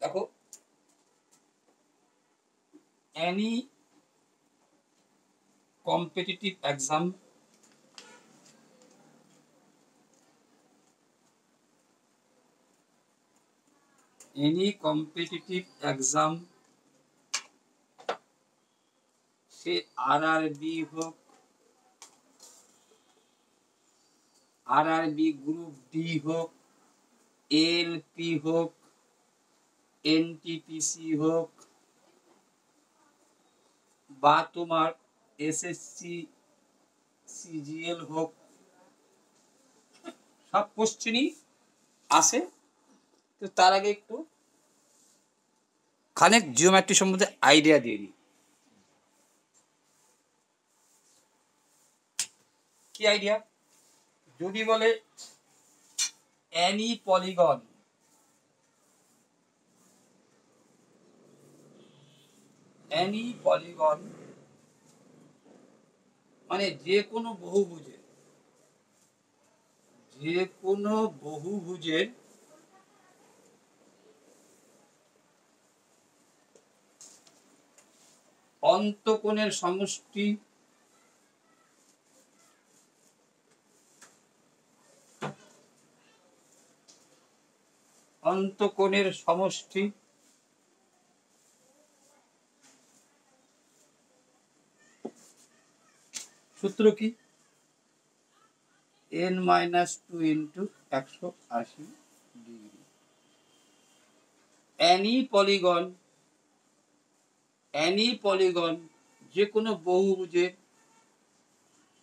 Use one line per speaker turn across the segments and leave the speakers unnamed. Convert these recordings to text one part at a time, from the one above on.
দেখো any competitive exam সে RRB হোক, RRB group D হোক, এলপি হোক, এনটিপিসি হোক, বা তোমার এসএসসি সিজিএল হোক, সব কোশ্চেনই আসে। তো তার আগে একটু খানিক জিওমেট্রি সম্বন্ধে আইডিয়া দিয়ে দিই। কি আইডিয়া? যদি বলে any polygon মানে যে কোনো বহুভুজের অন্তঃকোণের সমষ্টি সূত্র কি? n-2 into 180 degree. any polygon যে কোনো বহুভুজের,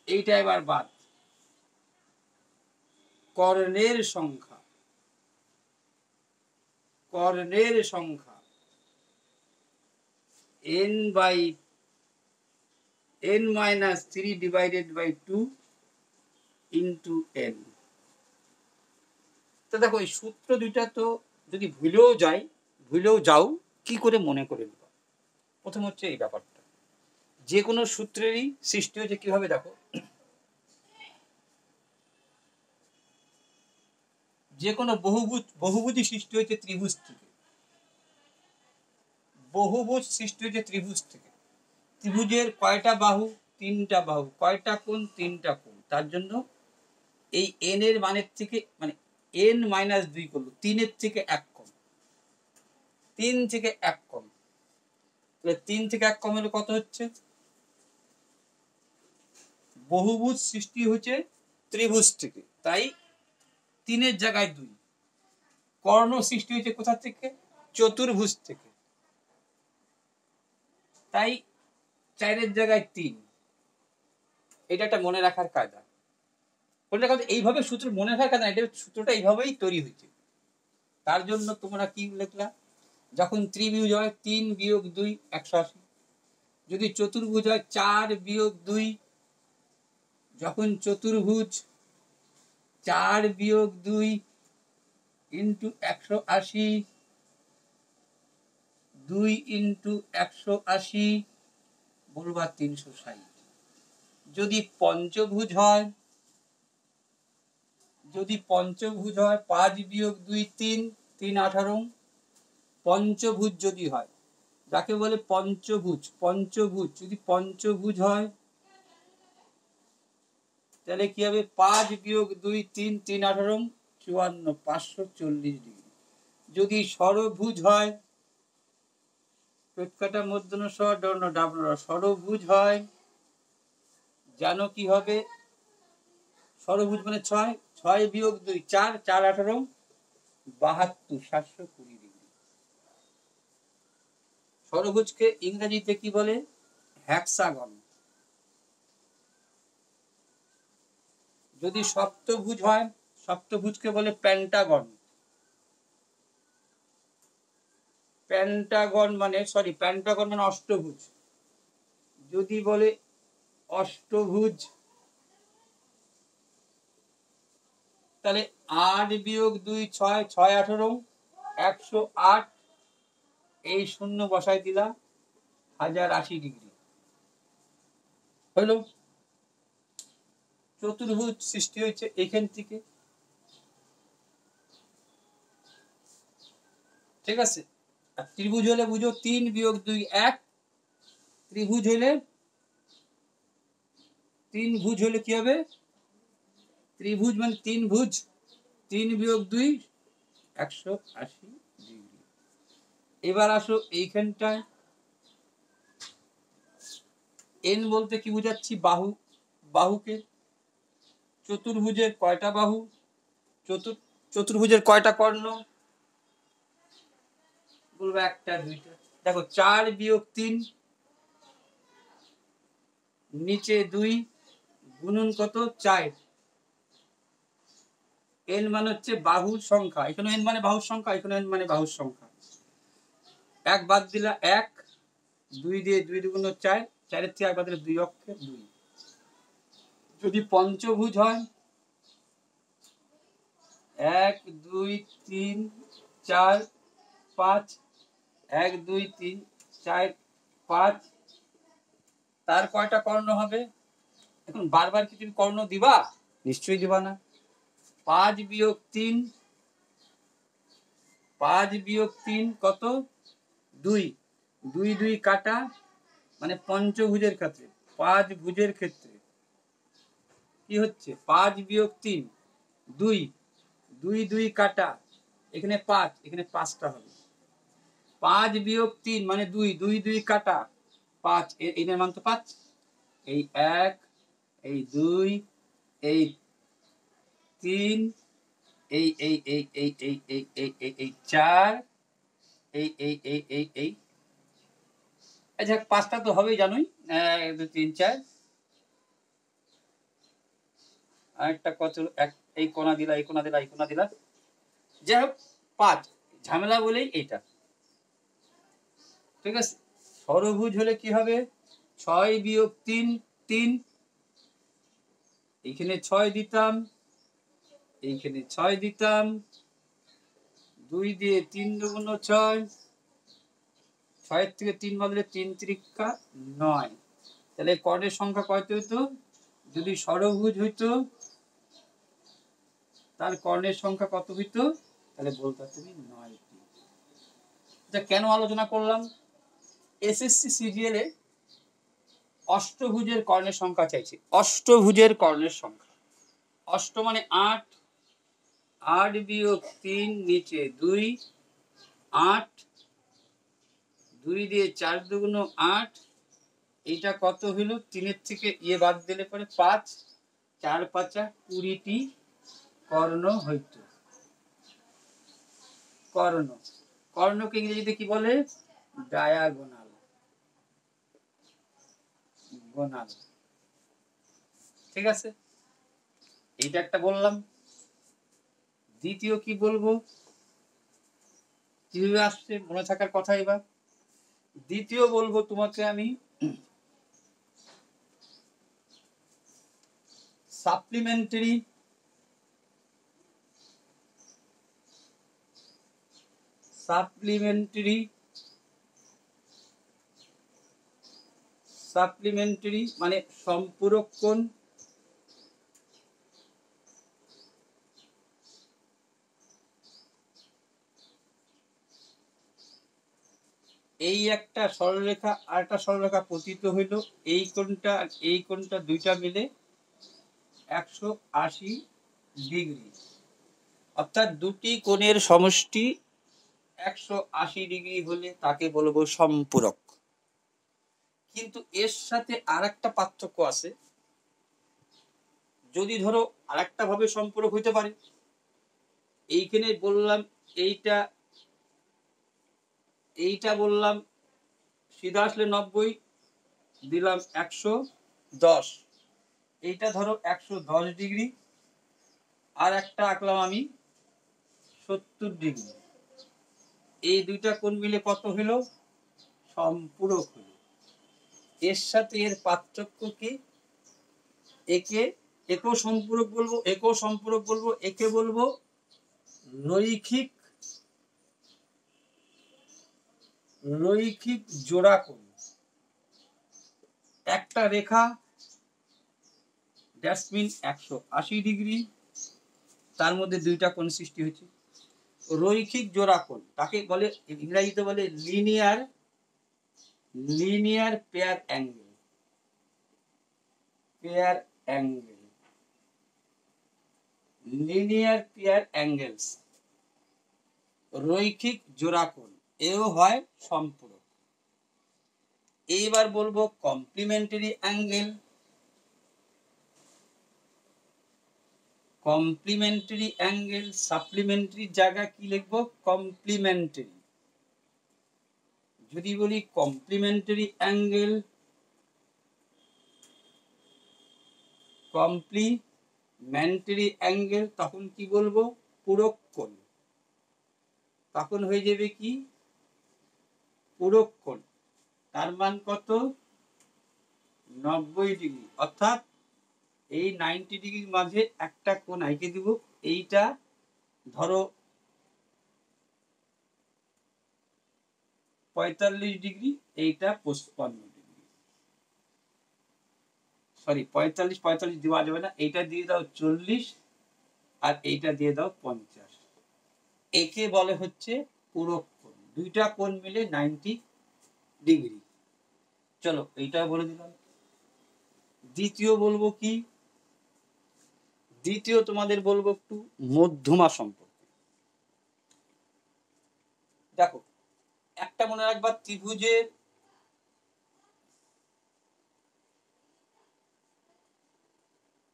এইটা এবার বাদ, কর্ণের সংখ্যা n/n-3 divided by 2 into n। তো দেখো এই সূত্র দুইটা তো যদি ভুলেও যাও কি করে মনে করে নেবা? প্রথম হচ্ছে এই ব্যাপারটা, যে কোনো সূত্রেরই সৃষ্টি হচ্ছে কিভাবে দেখো, যে কোনো বহুভুজই সৃষ্টি হয়েছে ত্রিভুজ থেকে। ত্রিভুজের কয়টা বাহু? 3টা বাহু। কয়টা কোণ? 3টা কোণ। তার জন্য এই n এর মানের থেকে মানে n-2 করলো, 3 থেকে 1 কম, 3 থেকে 1 কম, তাহলে 3 থেকে 1 কম হলে কত হচ্ছে? বহুভুজ সৃষ্টি হচ্ছে ত্রিভুজ থেকে, তাই 3-এর জায়গায় 2। কর্ণ সৃষ্টি হয়েছে কোথা থেকে? চতুর্ভুজ থেকে, তাই 4-এর জায়গায় 3। এটা একটা মনে রাখার কায়দা। এইভাবে সূত্র মনে রাখার কায়দা, এটা সূত্রটা এইভাবেই তৈরি হয়েছে। তার জন্য তোমরা কি লিখলা? যখন ত্রিভুজ হয় 3 বিয়োগ 2 180, যদি চতুর্ভুজ হয় 4 বিয়োগ 2, যখন চতুর্ভুজ 4 বিয়োগ 2 ইন্টু 180, 2 ইন্টু 180 বলবা 360। যদি পঞ্চভুজ হয় 5 বিয়োগ 2 3, 3 18। পঞ্চভুজ যদি হয়, যাকে বলে পঞ্চভুজ যদি পঞ্চভুজ হয় তাহলে কি হবে? 5 বিয়োগ 2 3, 3 18 54, 540 ডিগ্রি। যদি ষড়ভুজ হয়, পেটকাটা মূর্ধন্য ষ ডর্ণ ডাবল, ষড়ভুজ হয় জানো কি হবে? ষড়ভুজ মানে 6 বিয়োগ 2 4, 4 18 72, 720 ডিগ্রি। ষড়ভুজকে ইংরেজিতে কি বলে? হেক্সাগন। যদি সপ্তভুজ হয়, সপ্তভুজকে বলে পেন্টাগন। পেন্টাগন মানে অষ্টভুজ। যদি বলে অষ্টভুজ তাহলে 8 বিয়োগ 2 6, 6 18 108, এই শূন্য বসাই দিলা 1080 ডিগ্রি হলো। চতুর্ভুজ সৃষ্টি হয়েছে এখান থেকে, ঠিক আছে? আর ত্রিভুজ হলে বুঝো 3 বিয়োগ 2 1। ত্রিভুজ হলে 3 ভুজ হলে কি হবে? ত্রিভুজ মানে 3 ভুজ, 3 বিয়োগ 2 180 ডিগ্রি। এবার আসো এইখানটায় এন বলতে কি বুঝাচ্ছি? বাহু। বাহুকে। চতুর্ভুজের কয়টা বাহু? চতুর্ভুজের কয়টা কর্ণ? বলবো একটা দুইটা। দেখো 4 বিয়োগ 3 নিচে 2 গুণন কত? 4। এন মানে হচ্ছে বাহুর সংখ্যা। এখানে এন মানে বাহুর সংখ্যা, এখানে এন মানে বাহুর সংখ্যা। এক বাদ দিলা 1, 2 দিয়ে 2 দুগুণ 4, 4 এর থেকে এক বাদ দিলে 2 অক্ষে 2। যদি পঞ্চভুজ হয় 1 2 3 4 5, 1 2 3 4 5, তার কয়টা কর্ণ হবে? এখন বারবার কি তুমি কর্ণ দিবা? নিশ্চয়ই দিবা না। 5 বিয়োগ 3, 5 বিয়োগ 3 কত? 2। 2 2 কাটা, মানে পঞ্চভুজের ক্ষেত্রে, 5 ভুজের ক্ষেত্রে কি হচ্ছে? 5 বিয়োগ 3 2, 2 2 কাটা, এখানে 5, এখানে 5টা হবে। 5 বিয়োগ 3 মানে 2, 2 2 কাটা 5, এর মান তো 5। এই 1, এই 2, এই 3, এই এই এই এই এই এই এই এই এই 4, এই এই এই এই এই, আচ্ছা 5টা তো হবেই জানোই। 1 2 3 4, আরেকটা কত? এই কোণা দিলা, এই কোণা দিলা, এই কোণা দিলা, যাই হোক 5। ঝামেলা বলেই এইটা, ঠিক আছে। ষড়ভুজ হলে কি হবে? 6 বিয়োগ 3 3, এইখানে 6 দিতাম, এইখানে 6 দিতাম, 2 দিয়ে 3 দুগুণ 6, 6 থেকে 3 বদলে 3 ত্রিকা 9। তাহলে কর্ণের সংখ্যা কয়টা হইতো? যদি ষড়ভুজ হইতো তার কর্ণের সংখ্যা কত হইতো? তাহলে বলতে তুমি 9টি। এটা কেন আলোচনা করলাম? এসএসসি সিজিএল এ অষ্টভুজের কর্ণের সংখ্যা চাইছে। অষ্টভুজের কর্ণের সংখ্যা। অষ্ট মানে 8, 8 বিয়োগ 3 নিচে 2, 8, 2 দিয়ে 4 দুগুণ 8, এইটা কত হলো? 3 এর থেকে ইয়ে বাদ দিলে পরে 5, 4 5 20টি কর্ণ হইতো। কর্ণ। কর্ণকে ইংরেজিতে কি বলে? ডায়াগোনাল। গোনাল। ঠিক আছে, এইটা একটা বললাম। দ্বিতীয় কি বলবো? কিভাবে আসছে মনে থাকার কথা। এবার দ্বিতীয় বলবো তোমাকে আমি সাপ্লিমেন্টারি সাপ্লিমেন্টারি সাপ্লিমেন্টারি মানে সম্পূরক কোণ। এই একটা সরলরেখা আর একটা সরলরেখা পতিত হইল, এই কোণটা আর এই কোণটা দুইটা মিলে 180 ডিগ্রি, অর্থাৎ দুটি কোণের সমষ্টি 180 ডিগ্রি হলে তাকে বলবো সম্পূরক। কিন্তু এর সাথে আরেকটা পার্থক্য আছে। যদি ধরো আরেকটা ভাবে সম্পূরক হইতে পারে, এইখানে বললাম এইটা এইটা বললাম সিধা আসলে 90, দিলাম 110, এইটা ধরো 110 ডিগ্রি, আর একটা আঁকলাম আমি 70 ডিগ্রি। এই দুইটা কোণ মিলে কত হলো? সম্পূরক হলো। এর সাথে এর পার্থক্য কি? একে একেও সম্পূরক বলবো, একেও সম্পূরক বলবো, একে বলবো রৈখিক রৈখিক জোড়া কোণ। একটা রেখা ড্যাশ মিন 180 ডিগ্রি, তার মধ্যে দুইটা কোণ সৃষ্টি হয়েছে। রৈখিক জোড়া কোণ, তাকে বলে ইংরেজিতে বলে linear pair angle, linear pair angles, রৈখিক জোড়া কোণ, এও হয় সম্পূরক। এইবার বলবো complimentary angle. Complimentary angle, supplementary জায়গা কি লিখবো? কমপ্লিমেন্টারি। যদি বলি কমপ্লিমেন্টারি অ্যাঙ্গেল, কমপ্লিমেন্টারি অ্যাঙ্গেল, তখন কি বলবো? পূরক কোণ। তখন হয়ে যাবে কি? পূরক কোণ। তার মান কত? 90 ডিগ্রি। অর্থাৎ এই 90 ডিগ্রির মাঝে একটা কোণ আঁকে দিব, এইটা ধরো 45 ডিগ্রি, এইটা 55 ডিগ্রি। সরি, 45 দেওয়া যাবে না, এইটা দিয়ে দাও 40 আর এইটা দিয়ে দাও 50। একে বলে হচ্ছে পূরক কোণ। দুইটা কোণ মিলে 90 ডিগ্রি। চলো এইটা বলে দিলাম। দ্বিতীয় বলবো কি? দ্বিতীয় তোমাদের বলবো একটু মধ্যমা সম্পর্কে। দেখো, একটা মনে রাখবা, ত্রিভুজের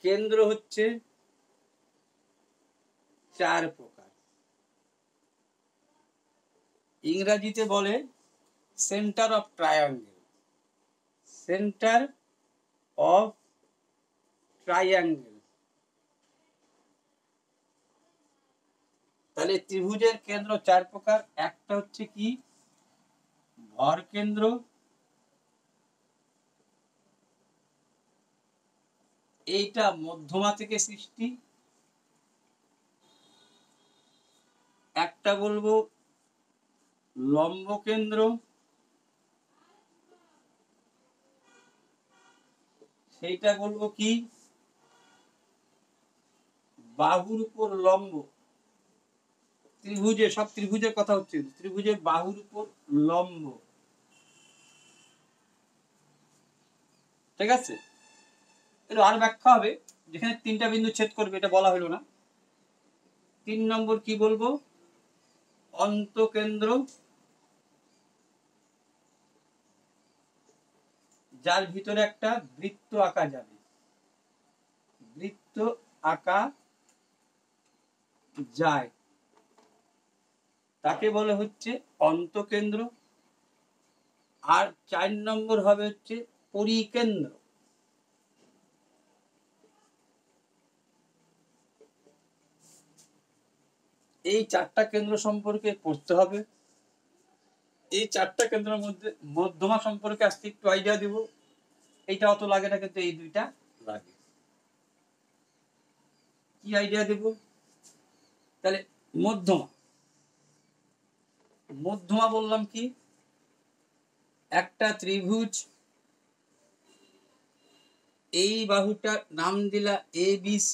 কেন্দ্র হচ্ছে 4 প্রকার। ইংরেজিতে বলে centre of triangle, centre of triangle. তাহলে ত্রিভুজের কেন্দ্র 4 প্রকার। একটা হচ্ছে কি? ভর কেন্দ্র, এইটা মধ্যমা থেকে সৃষ্টি। একটা বলবো লম্ব কেন্দ্র, সেইটা বলবো কি? বাহুর উপর লম্ব। ত্রিভুজে, সব ত্রিভুজের কথা হচ্ছে, ত্রিভুজের বাহুর উপর লম্ব। ঠিক আছে? এটা আর ব্যাখ্যা হবে, যেখানে 3টা বিন্দু ছেদ করবে, এটা বলা হলো না। 3 নম্বর কি বলবো? অন্তকেন্দ্র, যার ভিতরে একটা বৃত্ত আঁকা যাবে, বৃত্ত আঁকা যায়, তাকে বলে হচ্ছে অন্তকেন্দ্র। আর 4 নম্বর হবে হচ্ছে পরিকেন্দ্র। এই 4টা কেন্দ্র সম্পর্কে পড়তে হবে। এই 4টা কেন্দ্রের মধ্যে মধ্যমা সম্পর্কে আজকে একটু আইডিয়া দিব। এইটা অত লাগে না, কিন্তু এই দুইটা লাগে। কি আইডিয়া দেব? তাহলে মধ্যমা, মধ্যমা বললাম কি? একটা ত্রিভুজ, এই বাহুটার নাম দিলা ABC,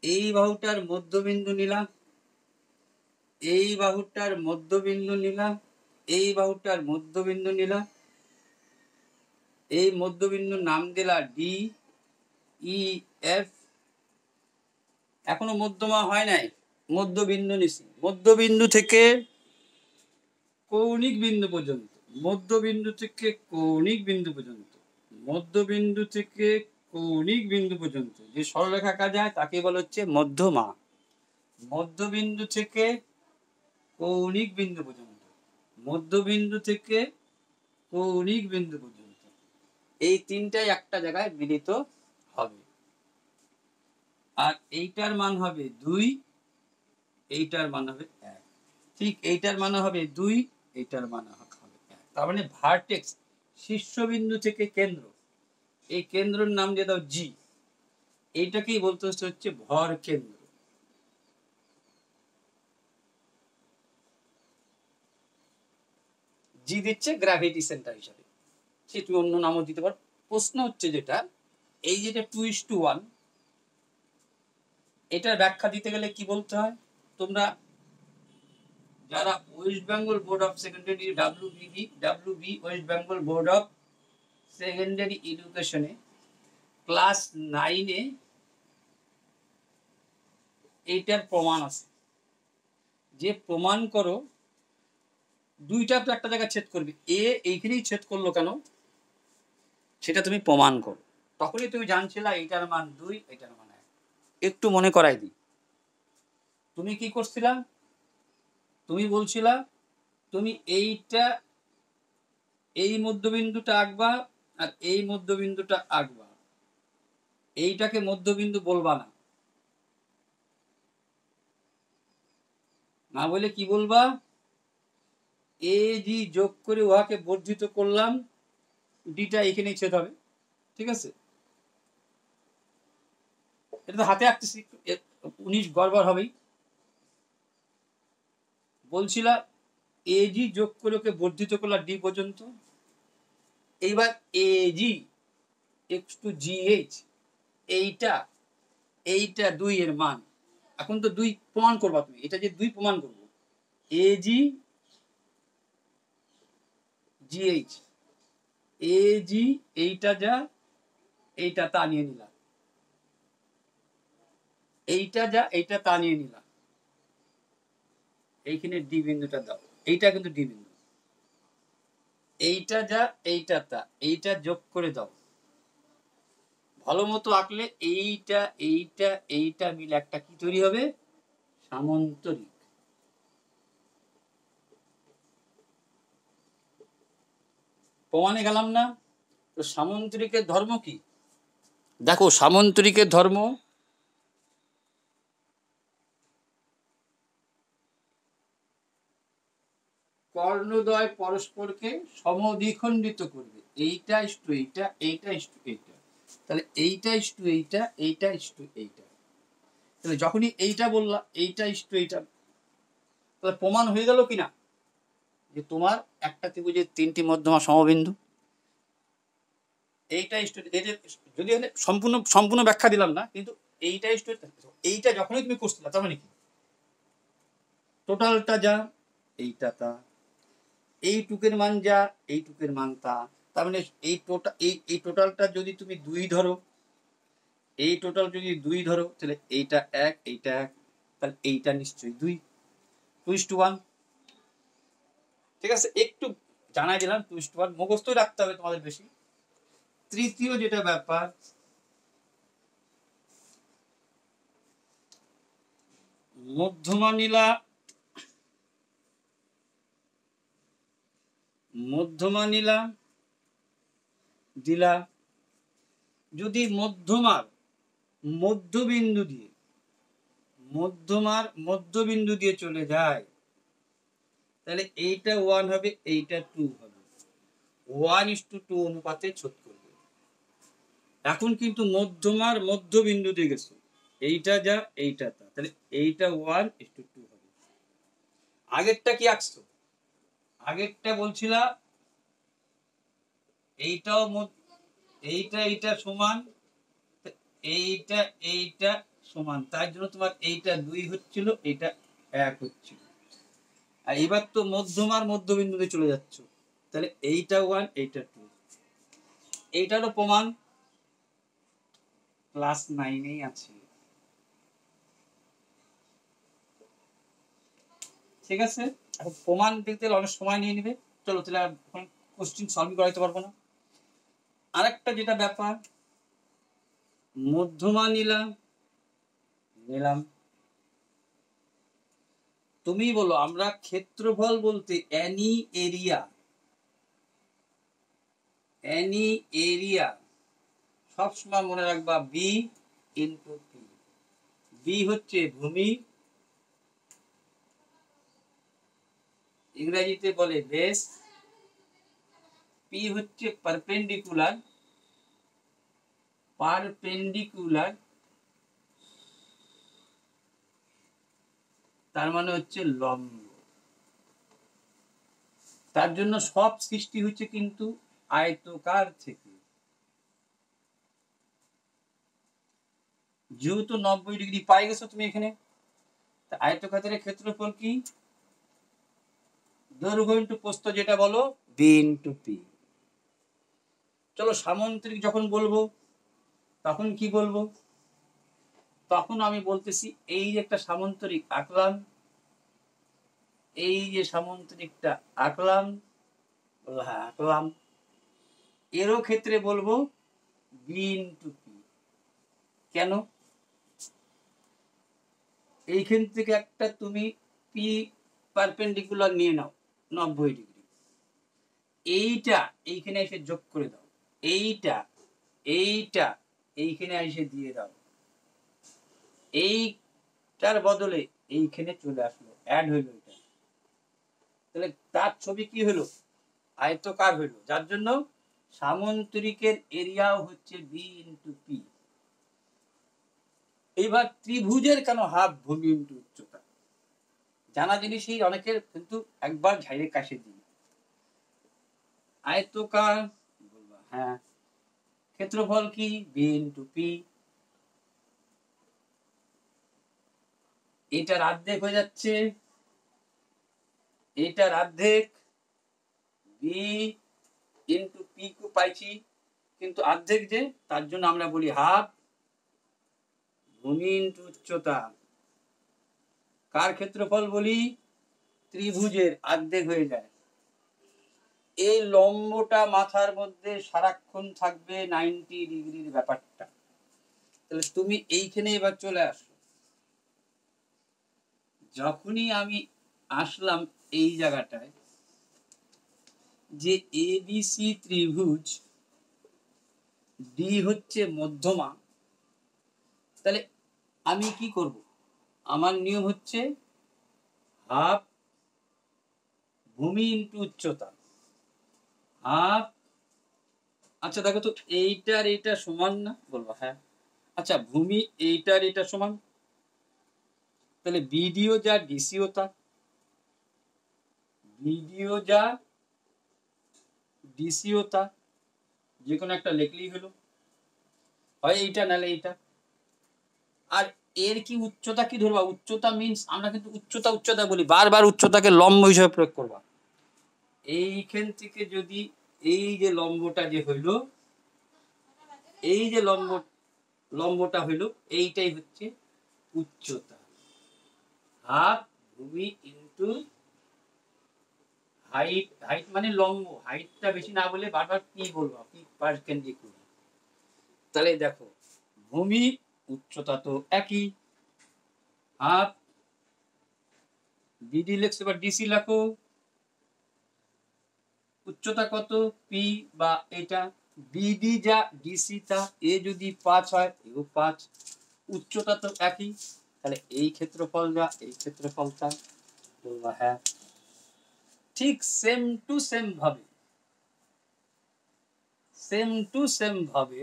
এই বাহুটার মধ্যবিন্দু নিলাম, এই বাহুটার মধ্যবিন্দু নিলাম, এই বাহুটার মধ্যবিন্দু নিলাম, এই মধ্যবিন্দুর নাম দিলা DEF। এখনো মধ্যমা হয় নাই, মধ্যবিন্দু নিছি। মধ্যবিন্দু থেকে কৌণিক বিন্দু পর্যন্ত, মধ্যবিন্দু থেকে কৌণিক বিন্দু পর্যন্ত, মধ্যবিন্দু থেকে কৌণিক বিন্দু পর্যন্ত যে সরলরেখা আঁকা যায় তাকে বলা হচ্ছে মধ্যমা। মধ্যবিন্দু থেকে কৌণিক বিন্দু পর্যন্ত, মধ্যবিন্দু থেকে কৌণিক বিন্দু পর্যন্ত, এই তিনটাই একটা জায়গায় মিলিত হবে। আর এইটার মান হবে 2, এইটার মান হবে 1। ঠিক এইটার মান হবে 2, এইটার মান হবে 1। তার মানে ভার্টেক্স, শীর্ষবিন্দু থেকে কেন্দ্র, এই কেন্দ্রের নাম দিয়ে দাও জি। এইটাকেই বলতে হচ্ছে ভর কেন্দ্র। জি দিচ্ছে গ্র্যাভিটি সেন্টার হিসাবে, সে তুমি অন্য নামও দিতে পারো। প্রশ্ন হচ্ছে যেটা, এই যেটা 2:1, এটার ব্যাখ্যা দিতে গেলে কি বলতে হয়? তোমরা যারা West Bengal board of secondary WB West Bengal board of secondary এডুকেশনে ক্লাস 9-এ এইটার প্রমাণ আছে, যে প্রমাণ করো দুইটা তো একটা জায়গায় ছেদ করবে, এইখানেই ছেদ করলো কেন সেটা তুমি প্রমাণ করো। তখনই তুমি জানছিলা এইটার মান 2, এইটার মান 1। একটু মনে করাই দিই, তুমি কি করছিলা? তুমি বলছিলা তুমি এইটা এই মধ্যবিন্দুটা আঁকবা আর এই মধ্যবিন্দুটা আঁকবা, এইটাকে মধ্যবিন্দু বলবা না, না বলে কি বলবা? এ জি যোগ করে উহাকে বর্ধিত করলাম, ডিটা এখানেই ছেদ হবে। ঠিক আছে, এটা তো হাতে আঁকতেছি, 19 গড়বড় হবেই। বলছিলা এ জি যোগ করে ওকে বর্ধিত করলাম ডি পর্যন্ত। এইবার এ জি এক্স টু জি এইচ, এইটা 2 এর মান, এখন তো 2 প্রমাণ করবা তুমি, এটা যে 2 প্রমাণ করবো, এ জি জিএইচ, এ জি এইটা যা এইটা তা নিয়ে নিলাম, এইটা যা এইটা তা নিয়ে নিলাম, এইখানে ডি বিন্দুটা দাও, এইটা কিন্তু ডি বিন্দু, এইটা যা এইটা তা, এইটা যোগ করে দাও, ভালো মতো আঁকলে এইটা এইটা এইটা মিলে একটা কি তৈরি হবে? সামন্তরিক। প্রমাণে গেলাম না? তো সামন্তরিকের ধর্ম কি? দেখো সামন্তরিকের ধর্ম কর্ণদ্বয় পরস্পরকে সমদ্বিখণ্ডিত করবে, এইটা ইস্টু এইটা, এইটা ইস্টু এইটা, তাহলে এইটা ইস্টু এইটা, এইটা ইস্টু এইটা, তাহলে যখনই এইটা বললা এইটা ইস্টু এইটা, তাহলে প্রমাণ হয়ে গেল কিনা যে তোমার একটা ত্রিভুজের 3টি মধ্যমা সমবিন্দু। এইটা ইস্টু, যদি সম্পূর্ণ সম্পূর্ণ ব্যাখ্যা দিলাম না, কিন্তু এইটা ইস্টু এইটা যখনই তুমি করছিলা, তার মানে কি টোটালটা যা এইটা তা, এইটুকের মান যা এইটুকের মান তা, তার মানে এই টোটালটা যদি তুমি 2 ধরো, এই টোটাল যদি 2 ধরো, তাহলে এইটা 1 এইটা 1, তাহলে এইটা নিশ্চয়ই 2:1। ঠিক আছে, একটু জানাই দিলাম 2:1, মুখস্থই রাখতে হবে তোমাদের বেশি। তৃতীয় যেটা ব্যাপার, মধ্যমা নিলা দিলা, যদি মধ্যমার মধ্যবিন্দু দিয়ে চলে যায়, তাহলে এইটা 1 হবে, এইটা 2 হবে, 1:2 অনুপাতে ছোট করবে। এখন কিন্তু মধ্যমার মধ্যবিন্দু দিয়ে গেছে, এইটা যা এইটা তা, তাহলে এইটা 1:2 হবে। আগেরটা কি আঁকছো? আগেরটা বলছিলা এইটাও এইটা সমান, এইটা এইটা সমান, তাই জন্য তোমার এইটা 2 হচ্ছিল, এইটা 1 হচ্ছিল। আর এবার তো মধ্যমার মধ্যবিন্দুতে চলে যাচ্ছ, তাহলে এইটা 1 এইটা 2, এইটারও প্রমাণ ক্লাস 9-এই আছে। ঠিক আছে, এখন প্রমাণ দেখতে অনেক সময় নিয়ে নিবে, চলো তাহলে এখন কোশ্চিন সলভ করাইতে পারবো না। আরেকটা যেটা ব্যাপার, মধ্যমা নিলাম, তুমি বলো আমরা ক্ষেত্রফল বলতে অ্যানি এরিয়া সবসময় মনে রাখবা বি ইনটু পি। বি হচ্ছে ভূমি, ইংরেজিতে বলে বেস, পি হচ্ছে পারপেন্ডিকুলার, তার মানে হচ্ছে লম্ব। তার জন্য সব সৃষ্টি হচ্ছে কিন্তু আয়তকার থেকে। যেহেতু 90 ডিগ্রি পাই গেছো তুমি এখানে, আয়তক্ষেত্রের ক্ষেত্রফল কি? দৈর্ঘ্য ইন্টু প্রস্থ, যেটা বলো বি ইন্টু পি। চলো সামন্তরিক যখন বলবো তখন কি বলবো? তখন আমি বলতেছি এই যে একটা সামন্তরিক আঁকলাম, এই যে সামন্তরিকটা আঁকলাম, হ্যাঁ আঁকলাম, এরও ক্ষেত্রে বলবো বি ইন্টু পি। কেন? এইখান থেকে একটা তুমি পি পারপেন্ডিকুলার নিয়ে নাও 90 ডিগ্রি, এইটা এইখানে এসে যোগ করে দাও, এইটা এইটা এইখানে এসে দিয়ে দাও, এইটার বদলে এইখানে চলে আসলো, অ্যাড হইলো এটা। তাহলে তার ছবি কি হলো? আয়তকার হইলো, যার জন্য সামন্তরিকের এরিয়াও হচ্ছে বি ইন্টু পি। এইবার ত্রিভুজের কেন হাফ ভূমি ইন্টু উচ্চতা? জানা জিনিসই অনেকের, কিন্তু একবার ঝাইরে কাশে দিই। আয়তকার বলবা, হ্যাঁ, ক্ষেত্রফল কি? B into P. এটার অর্ধেক হয়ে যাচ্ছে, এটার অর্ধেক, বি ইন্টু পি কু পাইছি, কিন্তু অর্ধেক যে, তার জন্য আমরা বলি হাফ ভূমি ইন্টু উচ্চতা। কার ক্ষেত্রফল বলি? ত্রিভুজের অর্ধেক হয়ে যায়। এই লম্বটা মাথার মধ্যে সারাক্ষণ থাকবে 90 ডিগ্রির ব্যাপারটা। তাহলে তুমি এইখানে এবার চলে আসো, যখনই আমি আসলাম এই জায়গাটায়, যে এবিসি ত্রিভুজ, ডি হচ্ছে মধ্যমা, তাহলে আমি কি করব? আমার নিয়ম হচ্ছে হাফ ভূমি ইন্টু উচ্চতা, হাফ। আচ্ছা দেখো তো, এইটার এইটা সমান না? বলবো হ্যাঁ। আচ্ছা ভূমি এইটার এটা সমান, তাহলে বিডিও যা ডিসিও তা, বিডিও যা ডিসিও তা, যে কোনো একটা লিখলেই হলো, হয় এইটা নাহলে এইটা। আর এর কি উচ্চতা কি ধরবা? উচ্চতা মিন্স আমরা কিন্তু উচ্চতা উচ্চতা বলি, বারবার উচ্চতাকে লম্ব হিসেবে প্রয়োগ করবা। এইখান থেকে যদি এই যে লম্বটা যে হইল, এই যে লম্বটা হইল, এইটাই হচ্ছে উচ্চতা, হাফ ভূমি ইন্টু হাইট। হাইট মানে লম্ব, হাইটটা বেশি না বলে বারবার পি বলবো, পি পার্সেন্টেজ করবো। তাহলে দেখো ভূমি উচ্চতা তো একই, হাফ বিডি লেখছো, এবার ডিসি লেখো, উচ্চতা কত? পি বা এটা, বিডি যা ডিসি তা, এ যদি 5 হয় এও 5, উচ্চতা তো একই, তাহলে এই ক্ষেত্রফল যা এই ক্ষেত্রফল তা, বলবা হ্যাঁ। ঠিক সেম টু সেম ভাবে, সেম টু সেম ভাবে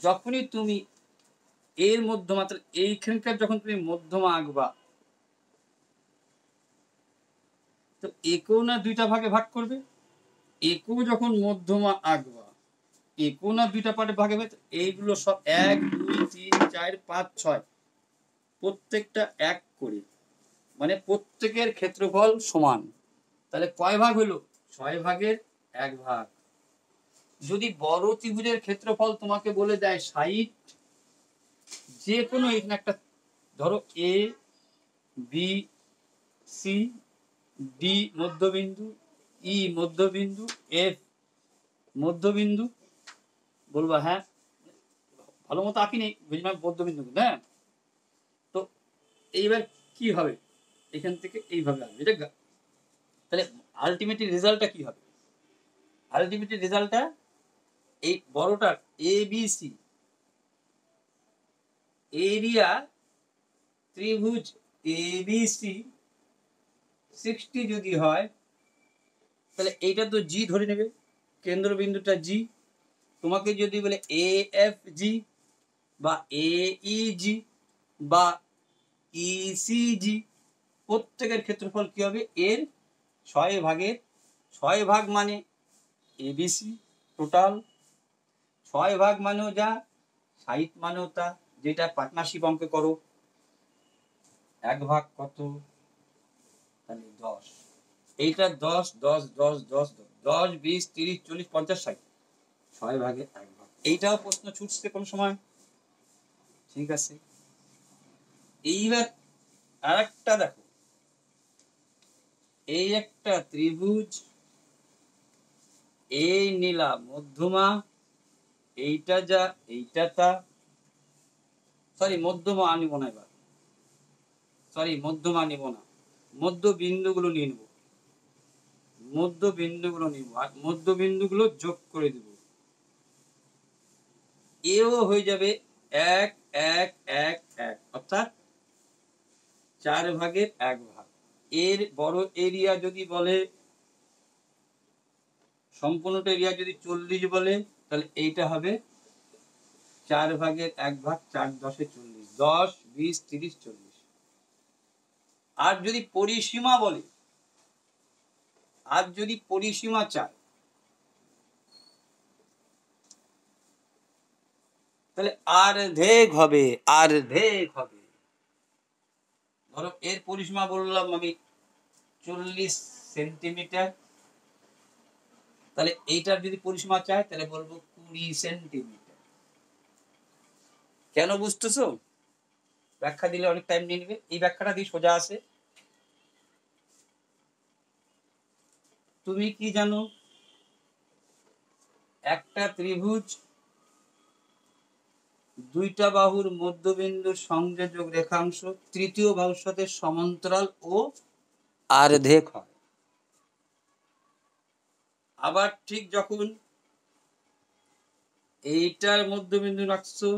যখনই তুমি এর মধ্যমা, এইখানকার যখন তুমি মধ্যমা আঁকবা, তো একেও না দুইটা ভাগে ভাগ করবে, একেও যখন মধ্যমা আঁকবা, একেও না দুইটা পার্টে ভাগে ভাগ, এইগুলো সব 1 2 3 4 5 6 প্রত্যেকটা এক করে, মানে প্রত্যেকের ক্ষেত্রফল সমান। তাহলে কয় ভাগ হলো? 6 ভাগের 1 ভাগ। যদি বড় ত্রিভুজের ক্ষেত্রফল তোমাকে বলে দেয় 60, যে কোনো এখানে একটা ধরো এ বি সি ডি মধ্যবিন্দু, ই মধ্যবিন্দু, এফ মধ্যবিন্দু, বলবা হ্যাঁ, ভালো মতো আঁকি নেই বুঝলাম মধ্যবিন্দু, হ্যাঁ। তো এইবার কি হবে? এখান থেকে এইভাবে আসবে এটা। তাহলে আলটিমেটলি রেজাল্টটা কি হবে? আলটিমেটলি রেজাল্টটা এই বড়টার এ বি সি এরিয়া ত্রিভুজ এ বি সি 60 যদি হয়, তাহলে এইটা তো জি ধরে নেবে, কেন্দ্রবিন্দুটা জি। তোমাকে যদি বলে এ এফ জি বা এ ই জি বা ই সি জি, প্রত্যেকের ক্ষেত্রফল কি হবে? এর 6 ভাগের 6 ভাগ মানে এবিসি টোটাল, 6 ভাগ মানেও যা, 60 মানেও তা, যেটা পার্টনারশিপ অঙ্কে করো। এক ভাগ কত? তাহলে 10। এইটা 10 10 10 10 10 20 30 40 50 60, 6 ভাগের 1 ভাগ। এইটাও প্রশ্ন ছুটছে কোন সময়। ঠিক আছে, এইবার আরেকটা দেখো, এই একটা ত্রিভুজ, এই নীলা মধ্যমা, এইটা যা এইটা তা, সরি মধ্যমা আনিব না, এবার সরি মধ্যমা নিব না, মধ্য বিন্দুগুলো নিয়ে নেব, মধ্য বিন্দুগুলো নিব আর মধ্য বিন্দুগুলো যোগ করে দেব। এও হয়ে যাবে 1 1 1 1, অর্থাৎ 4 ভাগের 1 ভাগ। এর বড় এরিয়া যদি বলে, সম্পূর্ণটা এরিয়া যদি 40 বলে, তাহলে এইটা হবে 4 ভাগের 1 ভাগ, 4 10 40, 10 20 30 40। আর যদি পরিসীমা বলে, আর যদি পরিসীমা চায়, তাহলে অর্ধেক হবে, অর্ধেক হবে। ধরো এর পরিসীমা বললাম আমি 40 সেন্টিমিটার, তাহলে এইটার যদি পরিসীমা চায় তাহলে বলবো 20 সেন্টিমিটার। কেন বুঝতেছো? ব্যাখ্যা দিলে অনেক টাইম নিয়ে নেবে, এই ব্যাখ্যাটা দিয়ে সোজা আছে। তুমি কি জানো, একটা ত্রিভুজ দুইটা বাহুর মধ্যবিন্দুর সংযোজক রেখাংশ তৃতীয় বাহুর সাথে সমান্তরাল ও অর্ধেক হয়। আবার ঠিক যখন এইটার মধ্যবিন্দু রাখছো,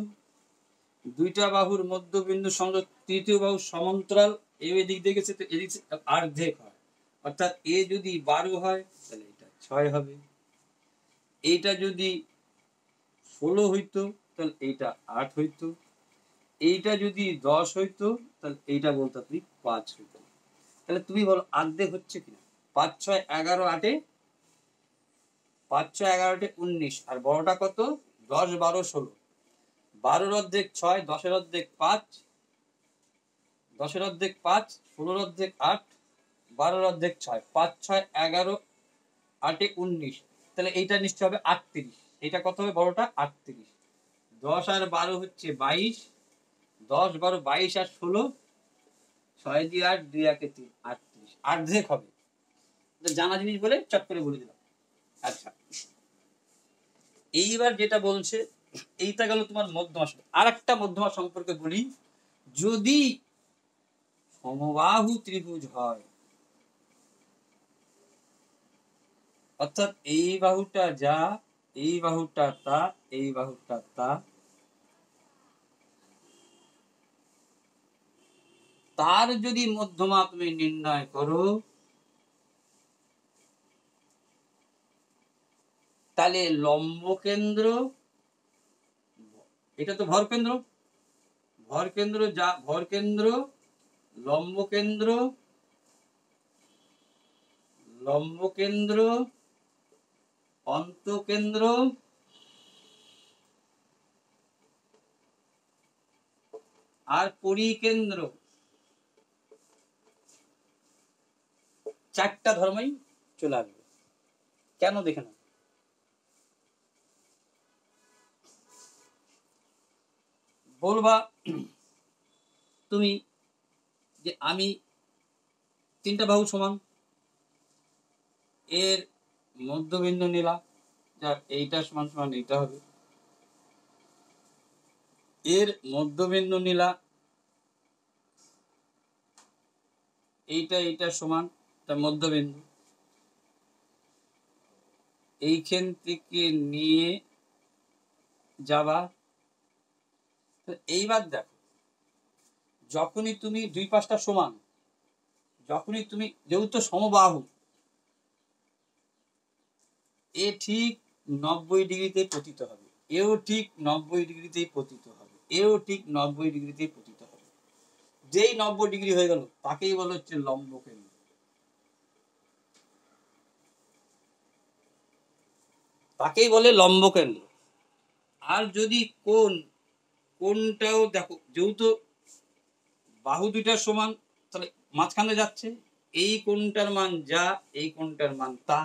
দুইটা বাহুর মধ্যবিন্দু সংযোগ তৃতীয় বাহু সমান্তরাল, এদিক দিয়ে গেছে তো এদিক অর্ধেক হয়। অর্থাৎ এ যদি 12 হয় তাহলে এটা 6 হবে, এইটা যদি 16 হইতো তাহলে এইটা 8 হইতো, এইটা যদি 10 হইতো তাহলে এইটা বলতো তুমি 5 হইতো। তাহলে তুমি বলো অর্ধেক হচ্ছে কিনা? 5 6 11 8, 5 6 11 19, আর বড়টা কত? 10 12 16, 12 অর্ধেক 6, 10 অর্ধেক 5, 10 অর্ধেক 5, 16 অর্ধেক 8, 12 অর্ধেক 6, 5 6 11 8 19, তাহলে এইটা নিশ্চয় হবে 38। এটা কত হবে? বড়টা 38। 10 আর 12 হচ্ছে 22, 10 12 22 আর 16, 6 দিয়ে 8 2 1 3, 38, অর্ধেক হবে। জানা জিনিস বলে চট করে বলে দিলাম। আচ্ছা, এইবার যেটা বলছে, এইটা গেল তোমার মধ্যমা। আর একটা মধ্যমা সম্পর্কে বলি, যদি সমবাহু ত্রিভুজ হয়, অর্থাৎ এই বাহুটা যা, এই বাহুটা তা, এই বাহুটা তা, তার যদি মধ্যমা তুমি নির্ণয় করো, তাহলে লম্ব কেন্দ্র, এটা তো ভর কেন্দ্র, ভর কেন্দ্র যা, ভর কেন্দ্র, লম্ব কেন্দ্র, লম্ব কেন্দ্র, অন্তকেন্দ্র, আর পরিকেন্দ্র, চারটা ধর্মই চলে আসবে। কেন দেখে না, বলবা তুমি যে আমি তিনটা বাহু সমান, এর মধ্যবিন্দু নিলাম, যার এইটা সমান সমান এইটা হবে, এর মধ্যবিন্দু নিলা, এইটা এইটা সমান তার মধ্যবিন্দু, এইখান থেকে নিয়ে যাবা। এইবার দেখো, যখনই তুমি দুই পাশটা সমান, যখনই তুমি, যেহেতু সমবাহু, এ ঠিক 90 ডিগ্রিতে পতিত হবে, এও ঠিক 90 ডিগ্রিতেই পতিত হবে, এও ঠিক 90 ডিগ্রিতেই পতিত হবে। যেই 90 ডিগ্রি হয়ে গেল তাকেই বলা হচ্ছে লম্ব কেন্দ্র, তাকেই বলে লম্ব কেন্দ্র। আর যদি কোনটাও দেখো, যেহেতু বাহু দুইটার সমান, তাহলে মাঝখানে যাচ্ছে, এই কোণটার মান যা, এই কোণটার মান তা,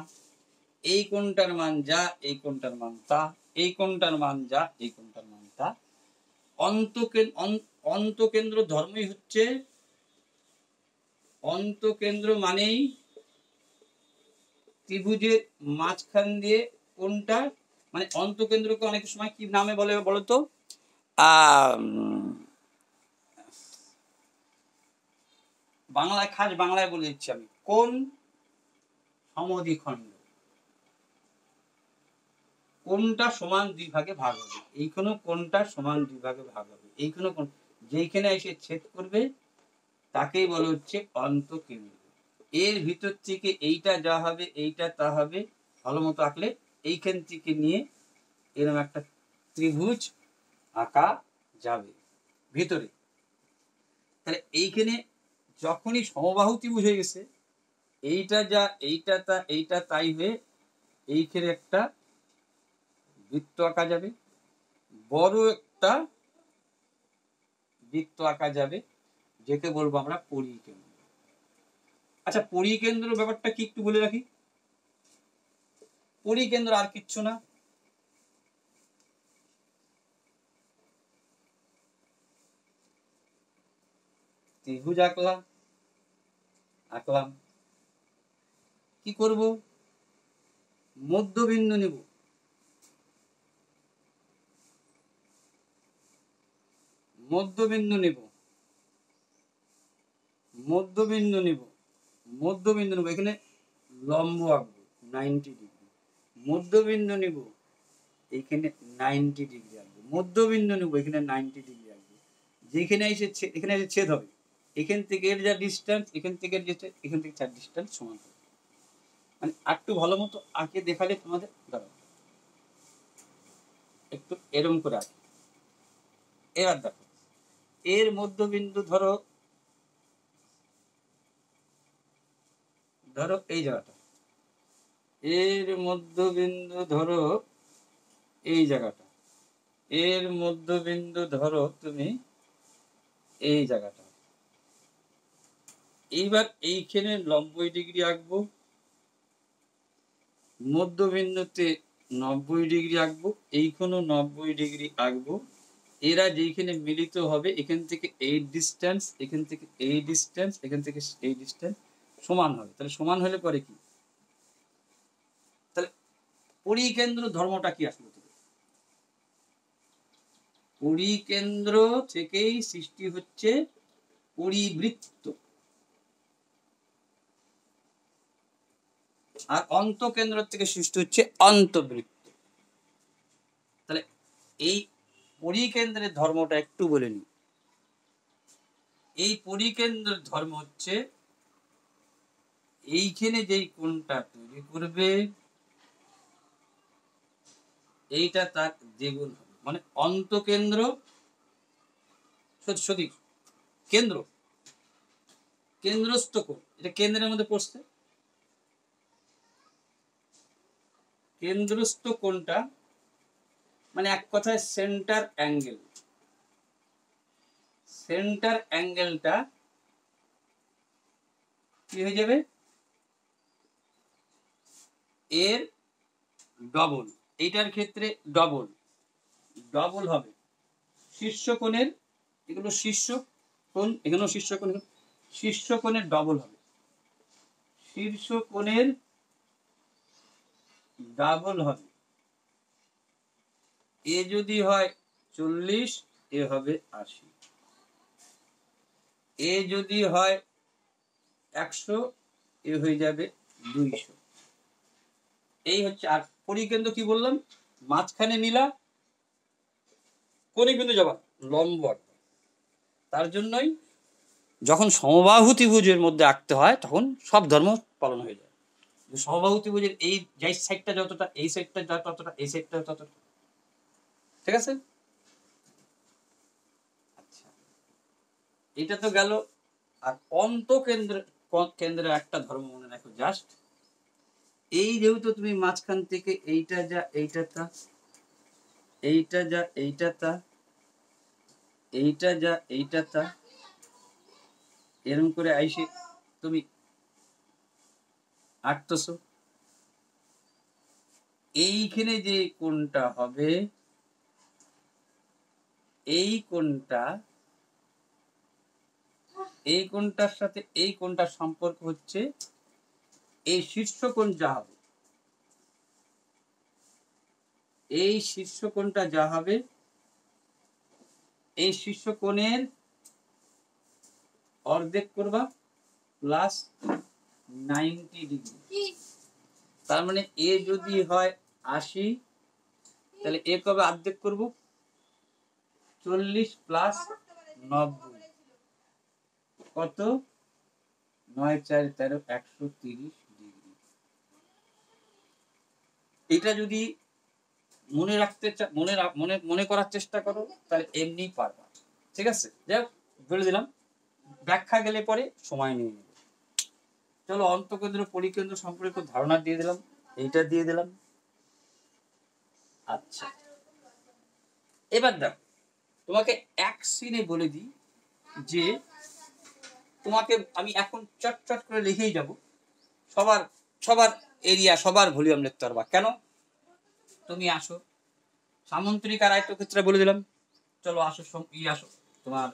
এই কোণটার মান যা, এই কোণটার মান তা, এই কোণটার মান যা, এই কোণটার মান তা। অন্তকেন্দ্র ধর্মই হচ্ছে, অন্তকেন্দ্র মানেই ত্রিভুজের মাঝখান দিয়ে কোণটা, মানে অন্তকেন্দ্রকে অনেক সময় কি নামে বলে বলতো, বাংলায়, খাস বাংলায় বলে দিচ্ছি আমি, কোণ সমদ্বিখণ্ড। কোণটা সমান দুই ভাগে ভাগ হবে, এইখানেও কোণটা সমান দুই ভাগে ভাগ হবে, এইখানেও কোণ, যেইখানে এসে ছেদ করবে তাকেই বলা হচ্ছে অন্তকেন্দ্র। এর ভিতর থেকে এইটা যা হবে, এইটা তা হবে, ভালো মতো আঁকলে এইখান থেকে নিয়ে এরকম একটা ত্রিভুজ আঁকা যাবে ভিতরে। তাহলে এইখানে যখনই সমবাহু ত্রিভুজ হয়ে গেছে, এইটা যা, এইটা তা, এইটা তাই হয়ে এইখানে একটা বৃত্ত আঁকা যাবে, বড় একটা বৃত্ত আঁকা যাবে, যেকে বলবো আমরা পরিকেন্দ্র। আচ্ছা, পরিকেন্দ্র ব্যাপারটা কি একটু বলে রাখি। পরিকেন্দ্র আর কিচ্ছু না, ত্রিভুজ আঁকলাম, কি করব, মধ্যবিন্দু নেব, মধ্যবিন্দু নেব, মধ্যবিন্দু নেব, মধ্যবিন্দু নেব, এখানে লম্ব আঁকবো 90 ডিগ্রি, মধ্যবিন্দু নেব, এখানে 90 ডিগ্রি আঁকবো, মধ্যবিন্দু নেব, এখানে 90 ডিগ্রি আঁকবো, যেখানে এসে এখানে এসে ছেদ হবে, এখান থেকে এর যা ডিস্টেন্স, এখান থেকে এখান থেকে 4 ডিস্টেন্স সমান হবে। মানে একটু ভালো মতো আঁকে দেখালে তোমাদের দাঁড়াবে, একটু এরম করে আঁকে। এবার দেখো, এর মধ্যবিন্দু ধরো, ধরো এই জায়গাটা, এর মধ্যবিন্দু ধরো এই জায়গাটা, এর মধ্যবিন্দু ধরো তুমি এই জায়গাটা। এইবার এইখানে 90 ডিগ্রি আঁকবো, মধ্যবিন্দুতে 90 ডিগ্রি আঁকবো, এইখানেও 90 ডিগ্রি আঁকবো। এরা যেখানে মিলিত হবে, এখান থেকে এই ডিস্টেন্স, এখান থেকে এই ডিস্টেন্স, এখান থেকে এই ডিস্টেন্স সমান হবে। তাহলে সমান হলে পরে কি, তাহলে পরিকেন্দ্র ধর্মটা কি আসলে? পরিকেন্দ্র থেকেই সৃষ্টি হচ্ছে পরিবৃত্ত, আর অন্তকেন্দ্র থেকে সৃষ্টি হচ্ছে অন্তবৃত্ত। তাহলে এই পরিকেন্দ্রের ধর্মটা একটু বলে নি। এই পরিকেন্দ্রের ধর্ম হচ্ছে, এইখানে যেই কোণটা তৈরি করবে, এইটা তার দ্বিগুণ হবে, মানে অন্তকেন্দ্র সঠিক কেন্দ্র, কেন্দ্রস্থ কোণ, এটা কেন্দ্রের মধ্যে পড়ছে, কেন্দ্রস্থ কোণটা মানে এক কথায় সেন্টার অ্যাঙ্গেল, সেন্টার অ্যাঙ্গেলটা কি হয়ে যাবে, এর ডবল, এইটার ক্ষেত্রে ডবল, ডবল হবে শীর্ষ কোণের, এগুলো শীর্ষ কোণ, এখানেও শীর্ষ কোণ, শীর্ষ কোণের ডবল হবে, শীর্ষ কোণের ডাবল হবে। এ যদি হয় 40, এ হবে 80, এ যদি হয় 100, এ হয়ে যাবে 200। এই হচ্ছে। আর পরিকেন্দ্র কি বললাম, মাঝখানে নিলা, কোণে কিন্তু যাবা লম্ব। তার জন্যই যখন সমবাহু ত্রিভুজের মধ্যে আঁকতে হয় তখন সব ধর্ম পালন হয়ে যায়। সমবাহু ত্রিভুজের এই যে সাইডটা যতটা, এই সাইডটা ততটা, এই সাইডটা ততটা, ঠিক আছে। আচ্ছা, এটা তো গেল। আর কেন্দ্রের একটা ধর্ম মনে রাখো জাস্ট, এই যেহেতু তুমি মাঝখান থেকে এইটা যা, এইটা তা, এইটা যা, এইটা তা, এইটা যা, এইটা তা, এরকম করে আইসে তুমি আঁটতেছো, এইখানে যে কোণটা হবে, এই কোণটার সাথে এই কোণটার সম্পর্ক হচ্ছে এই শীর্ষ কোণ যা হবে, এই শীর্ষ কোণটা যা হবে, এই শীর্ষ কোণের অর্ধেক করবা প্লাস 90 ডিগ্রি। তার মানে এ যদি হয় 80, তাহলে এ কবে অর্ধেক করব? 40 প্লাস 90 কত? 9 4 13 130 ডিগ্রি। এটা যদি মনে রাখতে মনে করার চেষ্টা করো তাহলে এমনি পারবা। ঠিক আছে, যাই হোক বলে দিলাম, ব্যাখ্যা গেলে পরে সময় নিয়ে নেবে। চলো অন্তঃকেন্দ্র পরিকেন্দ্র সম্পর্কে ধারণা দিয়ে দিলাম, এইটা দিয়ে দিলাম। আচ্ছা, এবার দেখো তোমাকে এক সিনে বলে দিই যে তোমাকে আমি এখন চট করে লিখেই যাব, সবার এরিয়া সবার ভলিউম লিখতে পারবা। কেন? তুমি আসো সামন্তরিক আর আয়তক্ষেত্রে বলে দিলাম। চলো আসো আসো তোমার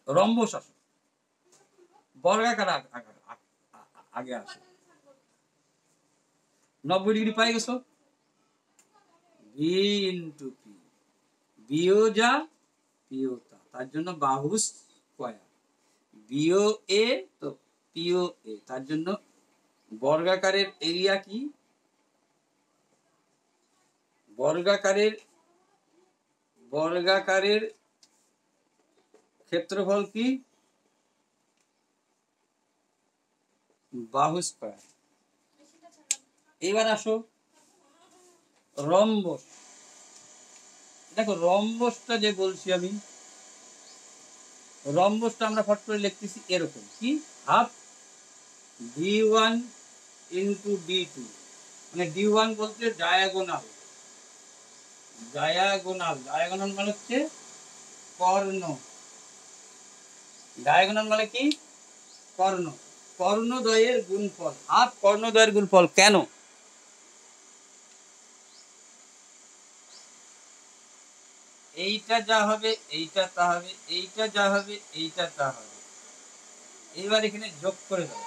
রম্বস আসো, বর্গাকার আগে আসো। 90 ডিগ্রি পাই গেছো, ভি ইন্টু পি, বিও যা পিও তা, তার জন্য বাহু স্কয়ার, বিও এ তো পিও এ, তার জন্য বর্গাকারের এরিয়া কি? বর্গাকারের ক্ষেত্রফল কি? বাহু স্কয়ার। এবার আসো রম্বস। দেখো রম্বসটা যে বলছি আমি, রম্বসটা আমরা ফট করে লিখতেছি এরকম, কি হাফ d1 ইন্টু d2, মানে d1 বলতে ডায়াগোনাল, ডায়াগোনাল মানে হচ্ছে কর্ণ, ডায়াগোনাল মানে কি? কর্ণ, কর্ণদ্বয়ের গুণফল, হাফ কর্ণদ্বয়ের গুণফল। কেন? এইটা যা হবে এইটা তা হবে, এইটা যা হবে এইটা তা হবে। এবার এখানে যোগ করে দাও,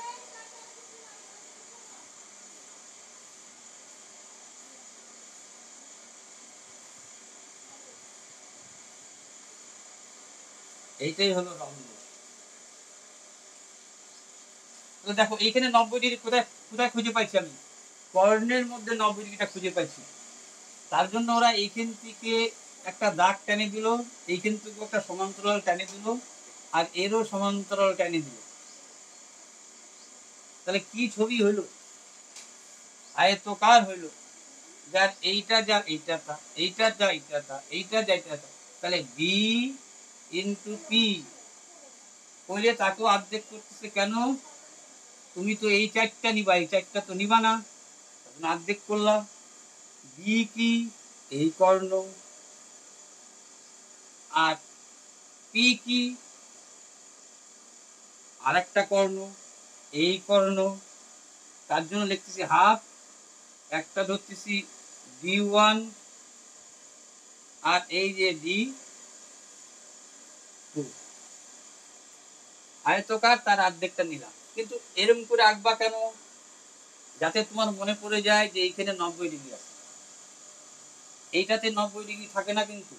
এইটাই হলো রম্বস। তো দেখো এইখানে 90 ডিগ্রি কোথায় কোথায় খুঁজে পাইছি আমি? কর্ণের মধ্যে 90 ডিগ্রিটা খুঁজে পাইছি। তার জন্য ওরা এইখান থেকে একটা দাগ টেনে দিল, এইখান থেকে একটা সমান্তরাল টেনে দিল, আর এরও সমান্তরাল টেনে দিল। তাহলে কি ছবি হইলো? আয়তকার হইলো, যার এইটা যা এইটা তা, এইটা যা এইটা তা, এইটা যা এইটা তা। তাহলে বি ইন্টু পি কইলে তাকেও অর্ধেক করতেছে। কেন? তুমি তো এই চারটা নিবা, এই চারটা তো নিবা না, অর্ধেক করলাম। বি কি? এই কর্ণ। আর পি কি? আর একটা কর্ণ, এই কর্ণ। তার জন্য লিখতেছি হাফ, একটা ধরতেছি d1 আর এই যে d2, আয়তকার তার অর্ধেকটা নিলাম। কিন্তু এরকম করে আঁকবা কেন? যাতে তোমার মনে পড়ে যায় যে এইখানে 90 ডিগ্রি আছে, এইটাতে 90 ডিগ্রি থাকে না, কিন্তু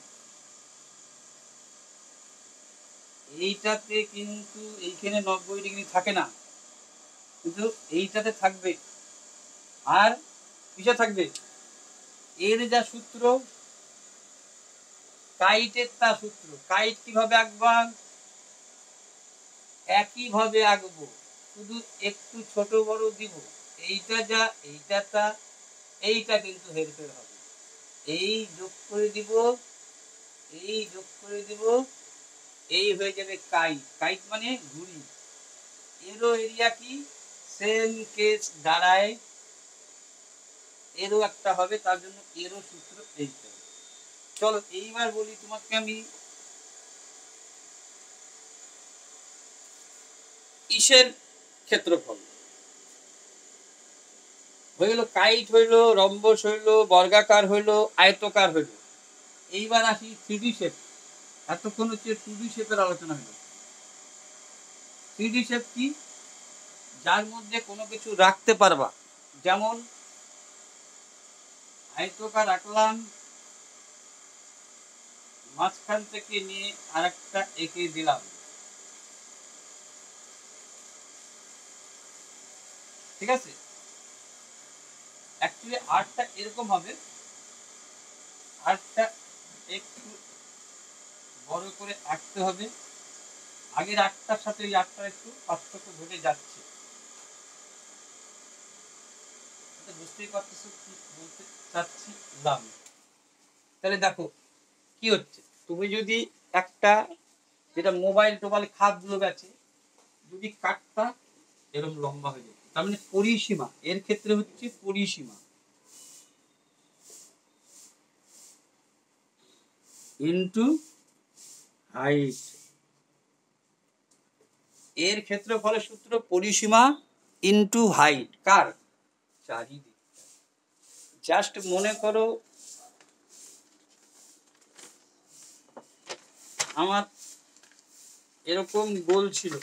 এইটাতে কিন্তু এইখানে 90 ডিগ্রি থাকে না, কিন্তু এইটাতে থাকবে। আর কিসে থাকবে? এর যা সূত্র, কাইটের তা সূত্র। কাইট কিভাবে আঁকবা? একই ভাবে আঁকবো, শুধু একটু ছোট বড় দিব। এইটা যা এইটা তা, এইটা কিন্তু হেরফের হবে। এই যোগ করে দিব, এই যোগ করে দিব, এই হয়ে যাবে কাইট। কাইট মানে ঘুড়ি। এরও এরিয়া কি? সেম কেস দাঁড়ায়, এরও একটা হবে, তার জন্য এরও সূত্র এইটা। চলো এইবার বলি তোমাকে আমি ইসের ক্ষেত্রফল হইল, কাইট হইল, রম্বস হইল, বর্গাকার হইল, আয়তকার হইল। এইবার আসি 3D শেপ। এতক্ষণ হচ্ছে 2D শেপের আলোচনা হলো। 3D শেপ কি? যার মধ্যে কোনো কিছু রাখতে পারবা, যেমন আয়তকার রাখলাম, মাঝখান থেকে নিয়ে আরেকটা এঁকে দিলাম, ঠিক আছে? অ্যাকচুয়ালি আর্টটা এরকম হবে, আর্টটা একটু বড় করে আঁকতে হবে। আগের আর্টটার সাথে এই আর্টটা একটু পার্থক্য ঘটে যাচ্ছে, বুঝতেই পারতেছো কি বলতে চাচ্ছিলাম। তাহলে দেখো কি হচ্ছে, তুমি যদি একটা যেটা মোবাইল টোবাইল খাপগুলো গেছে যদি কাটটা এরকম লম্বা হয়ে যায়, তার মানে পরিসীমা, এর ক্ষেত্রে হচ্ছে পরিসীমা ইনটু হাইট। এর ক্ষেত্রফলের সূত্র পরিসীমা ইনটু হাইট। কার? চারিদিক। জাস্ট মনে করো আমার এরকম গোল ছিল,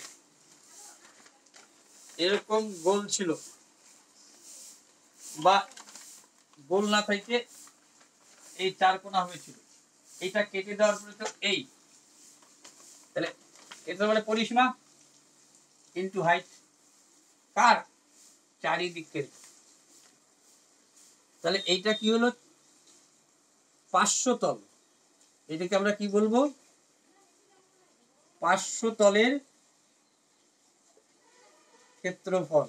এরকম গোল ছিল, বা গোল না থেকে এই চার কোণা হয়েছিল, এইটা কেটে দেওয়ার পরে তো এই, তাহলে এটা মানে পরিসীমা ইনটু হাইট। কার? চারিদিকের। তাহলে এইটা কি হলো? 500 তল। এটাকে আমরা কি বলবো? 500 তলের ক্ষেত্রফল।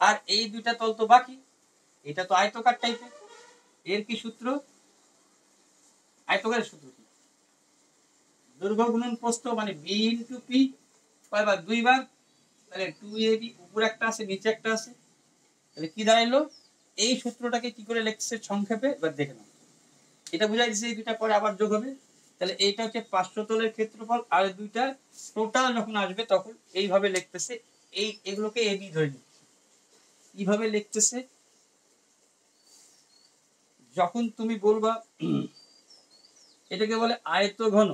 আর এই দুইটা তল তো বাকি, এটা তো আয়তকার টাইপের। এর কি সূত্র? আয়তকারের সূত্র কি? দৈর্ঘ্য গুণন প্রস্থ, মানে বি ইনটু পি। কয়বার? দুইবার। তাহলে 2ab, উপরে একটা আছে নিচে একটা আছে, তাহলে কি দাঁড়াইলো? এই সূত্রটাকে কি করে লিখছে সংক্ষেপে এবার দেখে নাও। এটা বুঝাই দিচ্ছে এই দুইটা পরে আবার যোগ হবে। তাহলে এইটা হচ্ছে 500 তলের ক্ষেত্রফল, আর দুইটা টোটাল যখন আসবে তখন এইভাবে লিখতেছে, এই এগুলোকে এবি ধরে নিচ্ছে। কিভাবে লিখতেছে? যখন তুমি বলবা এটাকে বলে আয়তঘন,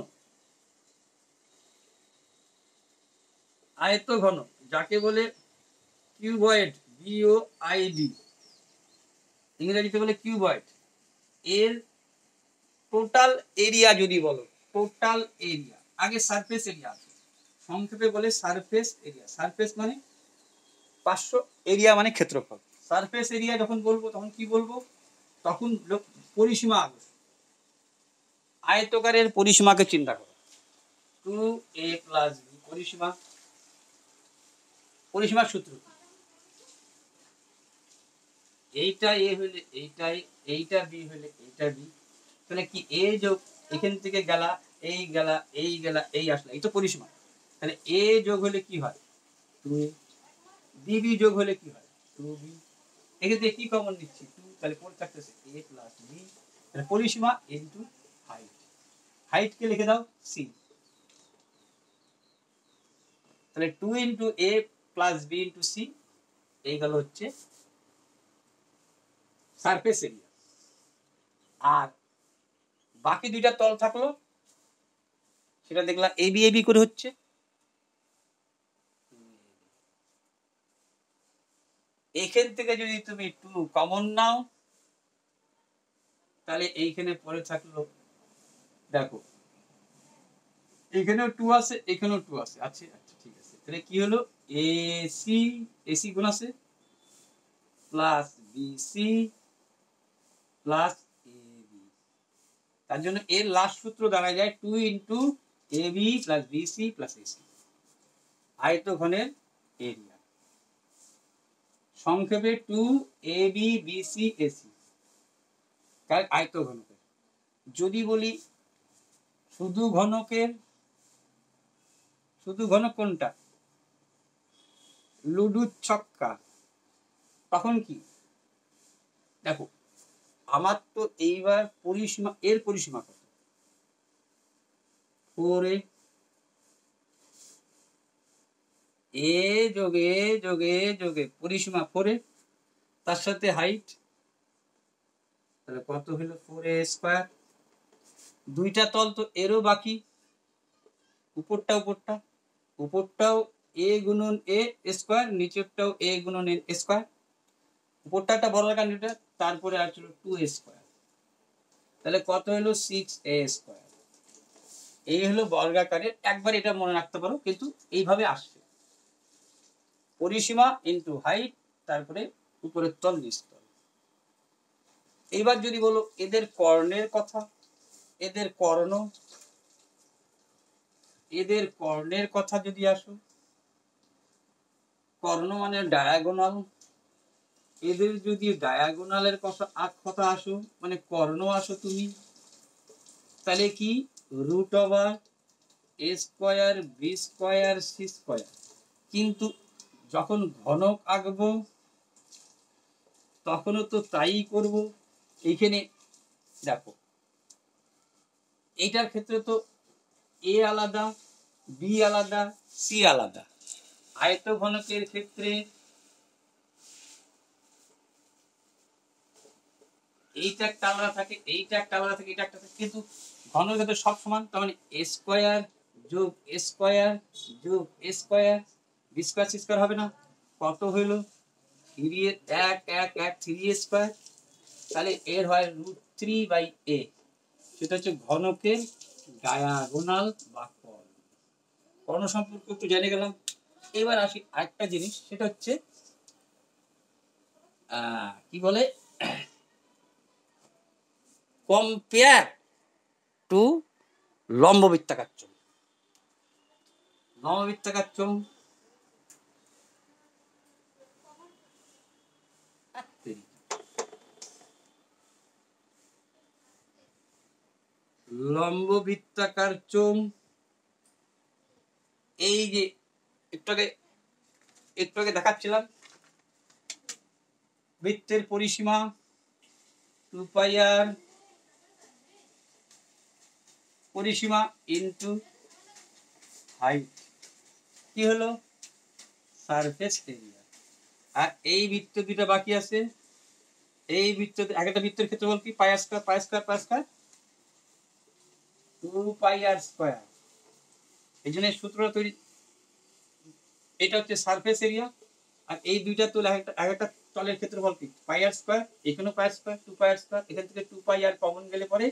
আয়তঘন যাকে বলে কিউবয়েড, বিও আইডি, ইংরেজিতে বলে কিউবয়েড। এর টোটাল এরিয়া যদি বলো, টোটাল এরিয়া, আগে সারফেস এরিয়া আছে, সংক্ষেপে বলে সারফেস এরিয়া। সারফেস মানে 500, এরিয়া মানে ক্ষেত্রফল। সারফেস এরিয়া যখন বলবো তখন কি বলবো? তখন পরিসীমা আসবে। আয়তকারের পরিসীমাকে চিন্তা করো, 2a প্লাস বি পরিসীমা। পরিসীমার সূত্র এইটা এ হইলে এইটাই, এইটা বি হইলে এইটা বি। তাহলে কি এ যোগ এখান থেকে গেলা, এই গেলা, এই গেলা, এই আসলা, এই তো পরিসীমা। তাহলে এ যোগ হলে কি হয়? 2a। বিবি যোগ হলে কি হয়? 2b। এক্ষেত্রে কি কমন নিচ্ছি? 2, তাহলে পড়ে থাকতেছে a প্লাস বি। তাহলে পরিসীমা ইনটু হাইট। হাইট কে লিখে দাও সি। তাহলে 2 into a plus B into C, এই গেল হচ্ছে সারফেস এরিয়া। আর বাকি দুইটা তল থাকলো, সেটা দেখলাম এবি এবি করে হচ্ছে। এখান থেকে যদি তুমি 2 কমন নাও, তাহলে এইখানে পড়ে থাকলো, দেখো এখানেও 2 আছে, এখানেও 2 আছে, আচ্ছা আচ্ছা ঠিক আছে। তাহলে কি হলো? এসি, এসি গুণ আছে, প্লাস বিসি প্লাস এবি। তার জন্য এর লাস্ট সূত্র দাঁড়ায় যায় 2 into AB plus BC plus AC, আয়তঘনের এরিয়া। সংক্ষেপে 2 এবি বিসি এসি, কার? আয়তঘনকের। যদি বলি শুধু ঘনকের, শুধু ঘনক কোনটা? লুডু ছক্কা। তখন কি? দেখো আমার তো এইবার পরিসীমা, এর পরিসীমা কত? 4a, এ যোগে যোগে যোগে পরিসীমা 4a, তার সাথে হাইট, তাহলে কত হলো 4a স্কয়ার। দুইটা তল তো এরও বাকি, উপরটাও a গুণন a স্কয়ার, নিচেরটাও a গুণন a স্কয়ার। উপরটা একটা বড় রাখা নিউটন, তারপরে আর ছিল 2a স্কয়ার, তাহলে কত হলো 6a স্কয়ার। এই হলো বর্গাকারের, একবার এটা মনে রাখতে পারো, কিন্তু এইভাবে আসছে পরিসীমা ইনটু হাইট, তারপরে উপরের তল নিচের তল। এইবার যদি বলো এদের কর্ণের কথা, এদের কর্ণের কথা যদি আসো, কর্ণ মানে ডায়াগোনাল, এদের যদি ডায়াগোনালের কথা আসো, মানে কর্ণ আসো তুমি, তাহলে কি root over a square b square c square. কিন্তু যখন ঘনক আঁকবো তখনও তো তাই করব। এইখানে দেখো, এইটার ক্ষেত্রে তো a আলাদা, b আলাদা, c আলাদা। আয়তঘনকের ক্ষেত্রে এইটা একটা আলাদা থাকে, এইটা একটা আলাদা থাকে, এটা একটা থাকে, কিন্তু ঘনের ক্ষেত্রে সব সমান। তার মানে a স্কয়ার যোগ a স্কয়ার যোগ a square, b square c square হবে না? কত হইল 3 স্কয়ার, তাহলে এর হয় √3/a। সেটা হচ্ছে ঘনকের ডায়াগোনাল বা কর্ণ। কর্ণ সম্পর্কে একটু জেনে গেলাম। এবার আসি আরেকটা জিনিস, সেটা হচ্ছে কি বলে, কম্পেয়ার টু লম্ববৃত্তাকার চোঙ। লম্ববৃত্তাকার চোঙ লম্ববৃত্তাকার চোঙ, এই যে একটু আগে দেখাচ্ছিলাম, বৃত্তের পরিসীমা 2πr, পরিসীমা ইনটু হাইট, কি হলো সারফেস এরিয়া। আর এই বৃত্ত দুটো বাকি আছে, এই বৃত্ত, একটা বৃত্তের ক্ষেত্রফল কি pi r square, pi square pi square 2πr square. এই জন্য সূত্রটা তৈরি, এটা হচ্ছে সারফেস এরিয়া। আর এই দুইটা তুলে একটা তলের ক্ষেত্রফল কি পাই আর স্কয়ার, এখানেও পাই স্কয়ার 2πr স্কয়ার, এখান থেকে 2πr কমন গেলে পরে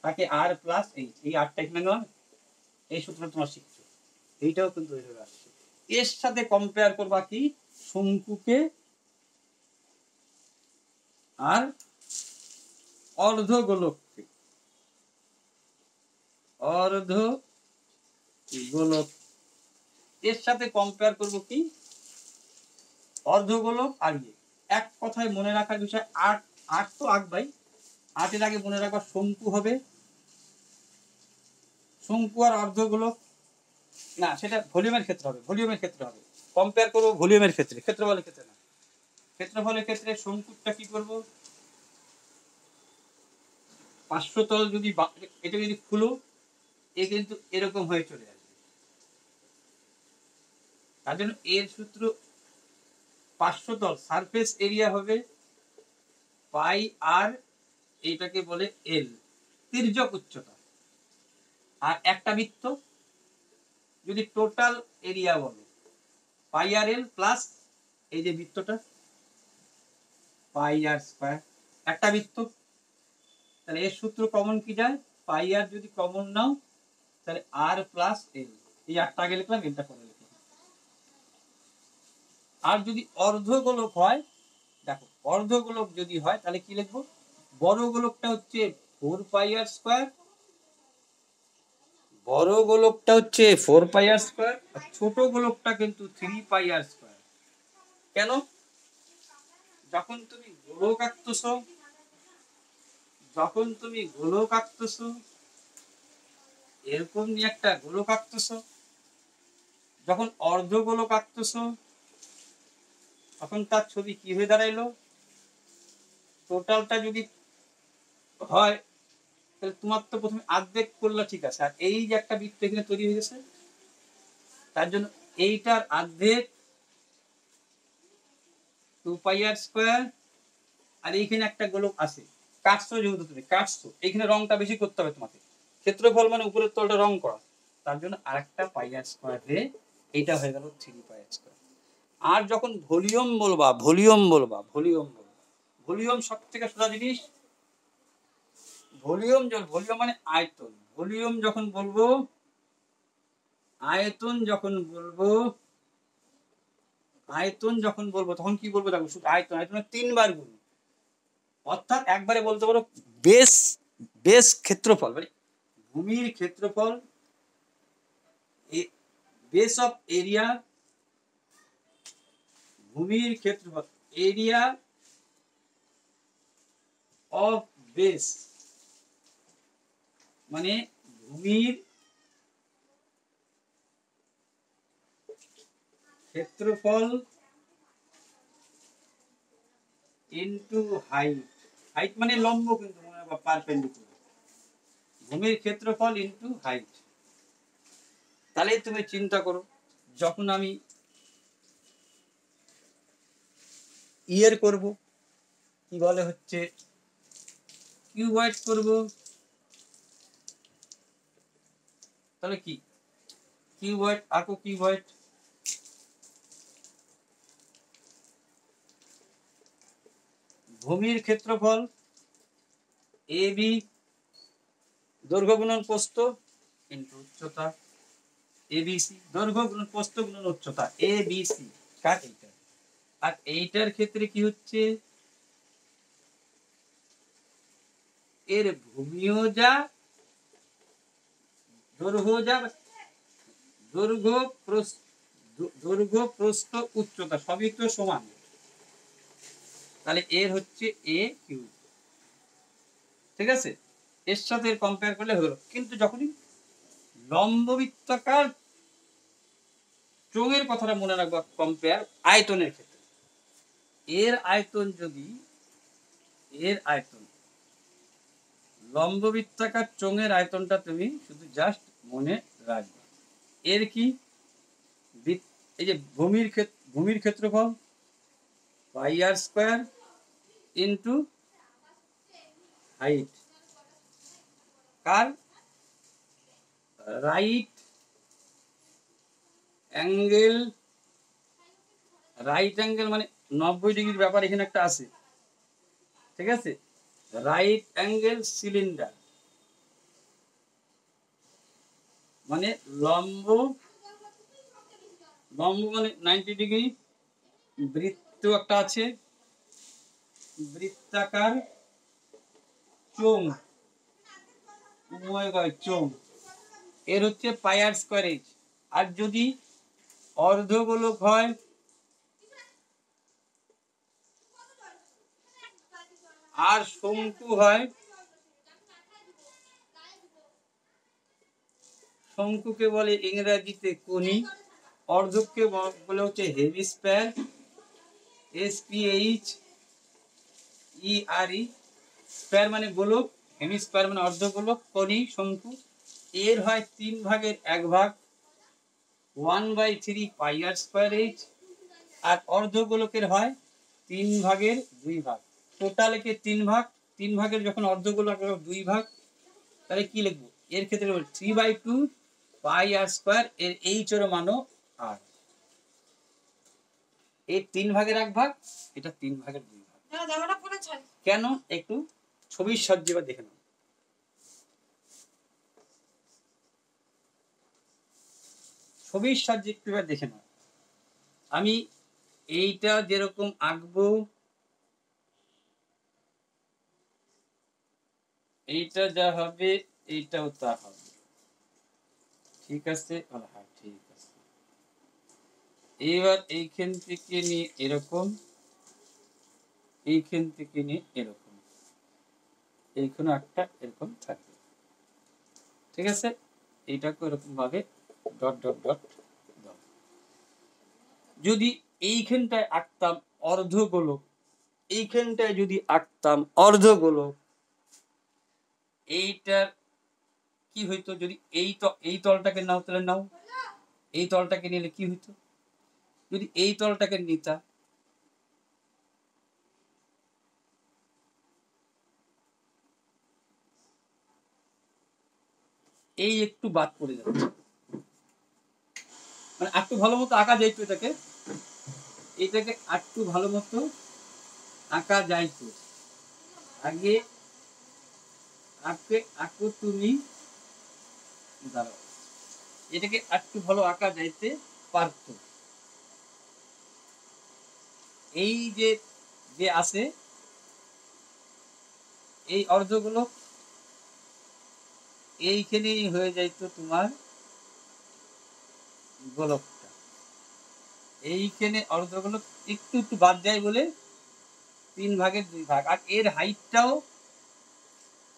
তাকে r প্লাস এই rটা এখানে নেওয়া, এই সূত্রটা তোমরা শিখছো, এইটাও কিন্তু এইভাবে আসছে। এর সাথে কম্পেয়ার করবা কি শঙ্কুকে আর অর্ধগোলককে, অর্ধগোলক এর সাথে কম্পেয়ার করব কি অর্ধগোলক আর ইয়ে। এক কথায় মনে রাখার বিষয়, আট তো আঁকবাই, আটের আগে মনে রাখবা শঙ্কু হবে, শঙ্কু আর অর্ধগোলক না, সেটা ভলিউমের ক্ষেত্রে হবে, ভলিউমের ক্ষেত্রে হবে কম্পেয়ার করবো, ভলিউমের ক্ষেত্রে, ক্ষেত্রফলের ক্ষেত্রে না। ক্ষেত্রফলের ক্ষেত্রে শঙ্কুটা কি করব, 500 তল যদি এটা যদি খুলো, এ কিন্তু এরকম হয়ে চলে আসবে। তার জন্য এর সূত্র 500 তল সারফেস এরিয়া হবে পাই আর, এইটাকে বলে এল, তির্যক উচ্চতা। আর একটা বৃত্ত যদি টোটাল এরিয়া বলো পাই আর এল প্লাস এই যে বৃত্তটা পাই আর স্কয়ার, একটা বৃত্ত। তাহলে এর সূত্র কমন কি যায়, পাই আর যদি কমন নাও তাহলে আর প্লাস এল, এই আটটা আগে লিখলাম, এলটা পরে লিখলাম। আর যদি অর্ধগোলক হয়, দেখো অর্ধগোলক যদি হয় তাহলে কি লিখবো, বড় গোলকটা হচ্ছে 4πr স্কয়ার, বড় গোলকটা হচ্ছে 4πr স্কয়ার, আর ছোট গোলকটা কিন্তু 3πr স্কয়ার। কেন, যখন তুমি গোলক আঁকতেছো, এরকম নিয়ে একটা গোলক আঁকতেছো, যখন অর্ধগোলক আঁকতেছো তখন তার ছবি কি হয়ে দাঁড়াইলো, টোটালটা যদি হয়, তাহলে তোমার তো প্রথমে অর্ধেক করলে ঠিক আছে, আর এই যে একটা বৃত্ত এখানে তৈরি হয়ে গেছে, তার জন্য এইটার অর্ধেক 2πr², আর এইখানে একটা গোলক আছে, কাটছো যেহেতু তুমি কাটছো, এইখানে রংটা বেশি করতে হবে তোমাকে, ক্ষেত্রফল মানে উপরের তলটা রং করা, তার জন্য আরেকটা πr² দিয়ে এইটা হয়ে গেল 3πr²। আর যখন ভলিউম বলবা, ভলিউম সব থেকে সোজা জিনিস। ভলিউম মানে আয়তন, ভলিউম যখন বলবো, আয়তন যখন বলবো তখন কি বলবো দেখো, শুধু আয়তন 3 বার গুণ, অর্থাৎ একবারে বলতে পারো বেস ক্ষেত্রফল, মানে ভূমির ক্ষেত্রফল, বেস অফ এরিয়া, ভূমির ক্ষেত্রফল, এরিয়া অফ বেস, মানে ভূমির ক্ষেত্রফল ইনটু হাইট, হাইট মানে লম্ব কিন্তু মনে হয় পারপেন্ডিকুলার, ভূমির ক্ষেত্রফল ইনটু হাইট। তাহলে তুমি চিন্তা করো, যখন আমি ইয়ের করব, কি বলে হচ্ছে কিউবয়েড করব, তাহলে কি কিউবয়েড আঁকো, কিউবয়েড ভূমির ক্ষেত্রফল এ বি, দৈর্ঘ্য গুণন প্রস্থ ইনটু উচ্চতা, এবিসি, দৈর্ঘ্য গুণন প্রস্থ গুণন উচ্চতা, এবিসি, কার এইটা। আর এইটার ক্ষেত্রে কি হচ্ছে, এর ভূমিও যা, দৈর্ঘ্য যা, দৈর্ঘ্য প্রস্থ উচ্চতা সবই তো সমান, তাহলে এর হচ্ছে এ কিউ, ঠিক আছে, এর সাথে কম্পেয়ার করলে হলো। কিন্তু যখনই লম্ববৃত্তাকার চোঙের কথাটা মনে রাখবা, কম্পেয়ার আয়তনের ক্ষেত্রে, এর আয়তন যদি, এর আয়তন লম্ববৃত্তাকার চোঙের আয়তনটা তুমি শুধু জাস্ট মনে রাখবে, এর কি এই যে ভূমির ক্ষেত্রফল πr² into height, car right angle মানে 90 ডিগ্রির ব্যাপার এখানে একটা আছে, ঠিক আছে, রাইট অ্যাঙ্গেল সিলিন্ডার মানে লম্ব মানে 90 ডিগ্রি, বৃত্ত একটা আছে, বৃত্তাকার চোঙ, চোঙ, এর হচ্ছে πr²। আর যদি অর্ধগোলক হয়, আর শঙ্কু হয়, শঙ্কুকে বলে ইংরেজিতে কোনি, অর্ধককে বলে হচ্ছে হেমিস্ফিয়ার, SPHERE, স্ফিয়ার মানে গোলক, হেমিস্ফিয়ার মানে অর্ধগোলক, কোনি শঙ্কু, এর হয় 3/1, 1/3 πr², আর অর্ধগোলকের হয় 3/2। টোটালকে 3 ভাগ, 3 ভাগের যখন অর্ধগোলক 2 ভাগ, তাহলে কি লিখবো, এর ক্ষেত্রে 3/2 πr², এর এইচ এর মানও আর, এই 3/1, এটা 3/2। কেন, একটু ছবির সাহায্যে এবার দেখে নাও, ছবির সাহায্যে একটু এবার দেখে নাও, আমি এইটা যেরকম আঁকবো, এইটা যা হবে এইটাও তা হবে, ঠিক আছে, হ্যাঁ ঠিক আছে। এবার এইখান থেকে নিয়ে এরকম, এইখান থেকে নিয়ে এরকম, এইখানে একটা এরকম থাকবে, ঠিক আছে, এইটাকে এরকম ভাবে ডট ডট ডট দাও। যদি এইখানটায় আঁকতাম অর্ধগোলক, এইখানটায় যদি আঁকতাম অর্ধগোলক, এইটার কি হইতো যদি এই তলটাকে নাও, তাহলে নাও এই তলটাকে নিলে কি হইতো, যদি এই তলটাকে নিতা এই একটু বাদ পড়ে যাচ্ছে, মানে একটু ভালো মতো আঁকা যাইতো এটাকে একটু ভালো মতো আঁকা যাইতো। আগে আঁকো তুমি, দাঁড়াও, এটাকে একটু ভালো আঁকা যাইতে পারতো। এই যে যে আছে এই অর্ধগুলো এইখানেই হয়ে যাইতো তোমার গোলকটা, এইখানে অর্ধগুলো একটু একটু বাদ যায় বলে 3 ভাগের 2 ভাগ, আর এর হাইটটাও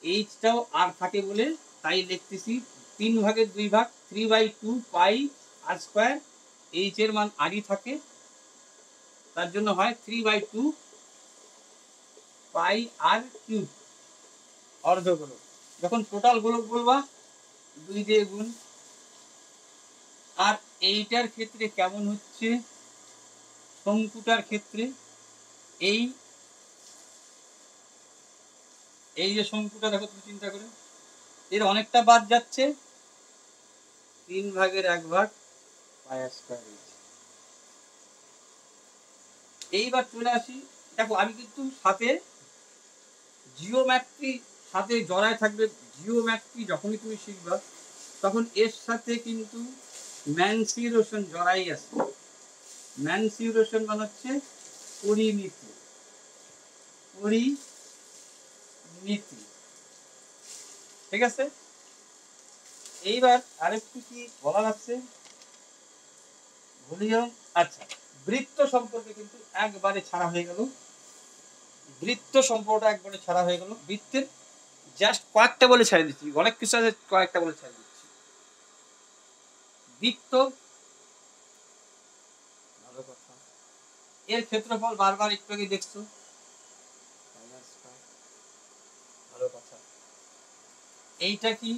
এইচটাও আর থাকে বলে তাই লিখতেছি 3 ভাগের 2 ভাগ, 3/2 পাই আর স্কয়ার, এইচ এর মান আরই থাকে, তার জন্য হয় 3/2 পাই আর কিউব অর্ধগোলক। যখন টোটাল গোলক বলবা 2 দিয়ে গুণ। আর এইটার ক্ষেত্রে কেমন হচ্ছে, শঙ্কুটার ক্ষেত্রে এই এই যে শঙ্কুটা দেখো তুমি চিন্তা করে, এর অনেকটা বাদ যাচ্ছে, 3 ভাগের 1 ভাগ পাই আর স্কয়ার। এইবার চলে আসি, দেখো আমি কিন্তু সাথে জিওমেট্রি সাথে জড়ায় থাকবে। জিওমেট্রি যখনই তুমি শিখবা তখন এর সাথে কিন্তু ম্যানসিউরেশন জড়াই আছে। ম্যানসিউরেশন মানে হচ্ছে পরিমিতি, পরিমিতি, ঠিক আছে। এইবার আরেকটু কি বলা আছে ভলিউম, আচ্ছা বৃত্ত সম্পর্কে কিন্তু একবারে ছাড়া হয়ে গেল, বৃত্ত সম্পর্কটা একবারে ছাড়া হয়ে গেল। বৃত্তের জাস্ট কয়েকটা বলে ছেড়ে দিচ্ছি, অনেক কিছু আছে, কয়েকটা বলে ছেড়ে দিচ্ছি। বৃত্ত, ভালো কথা, এর ক্ষেত্রফল বারবার একটু আগে দেখছো, ভালো কথা। এইটা কি,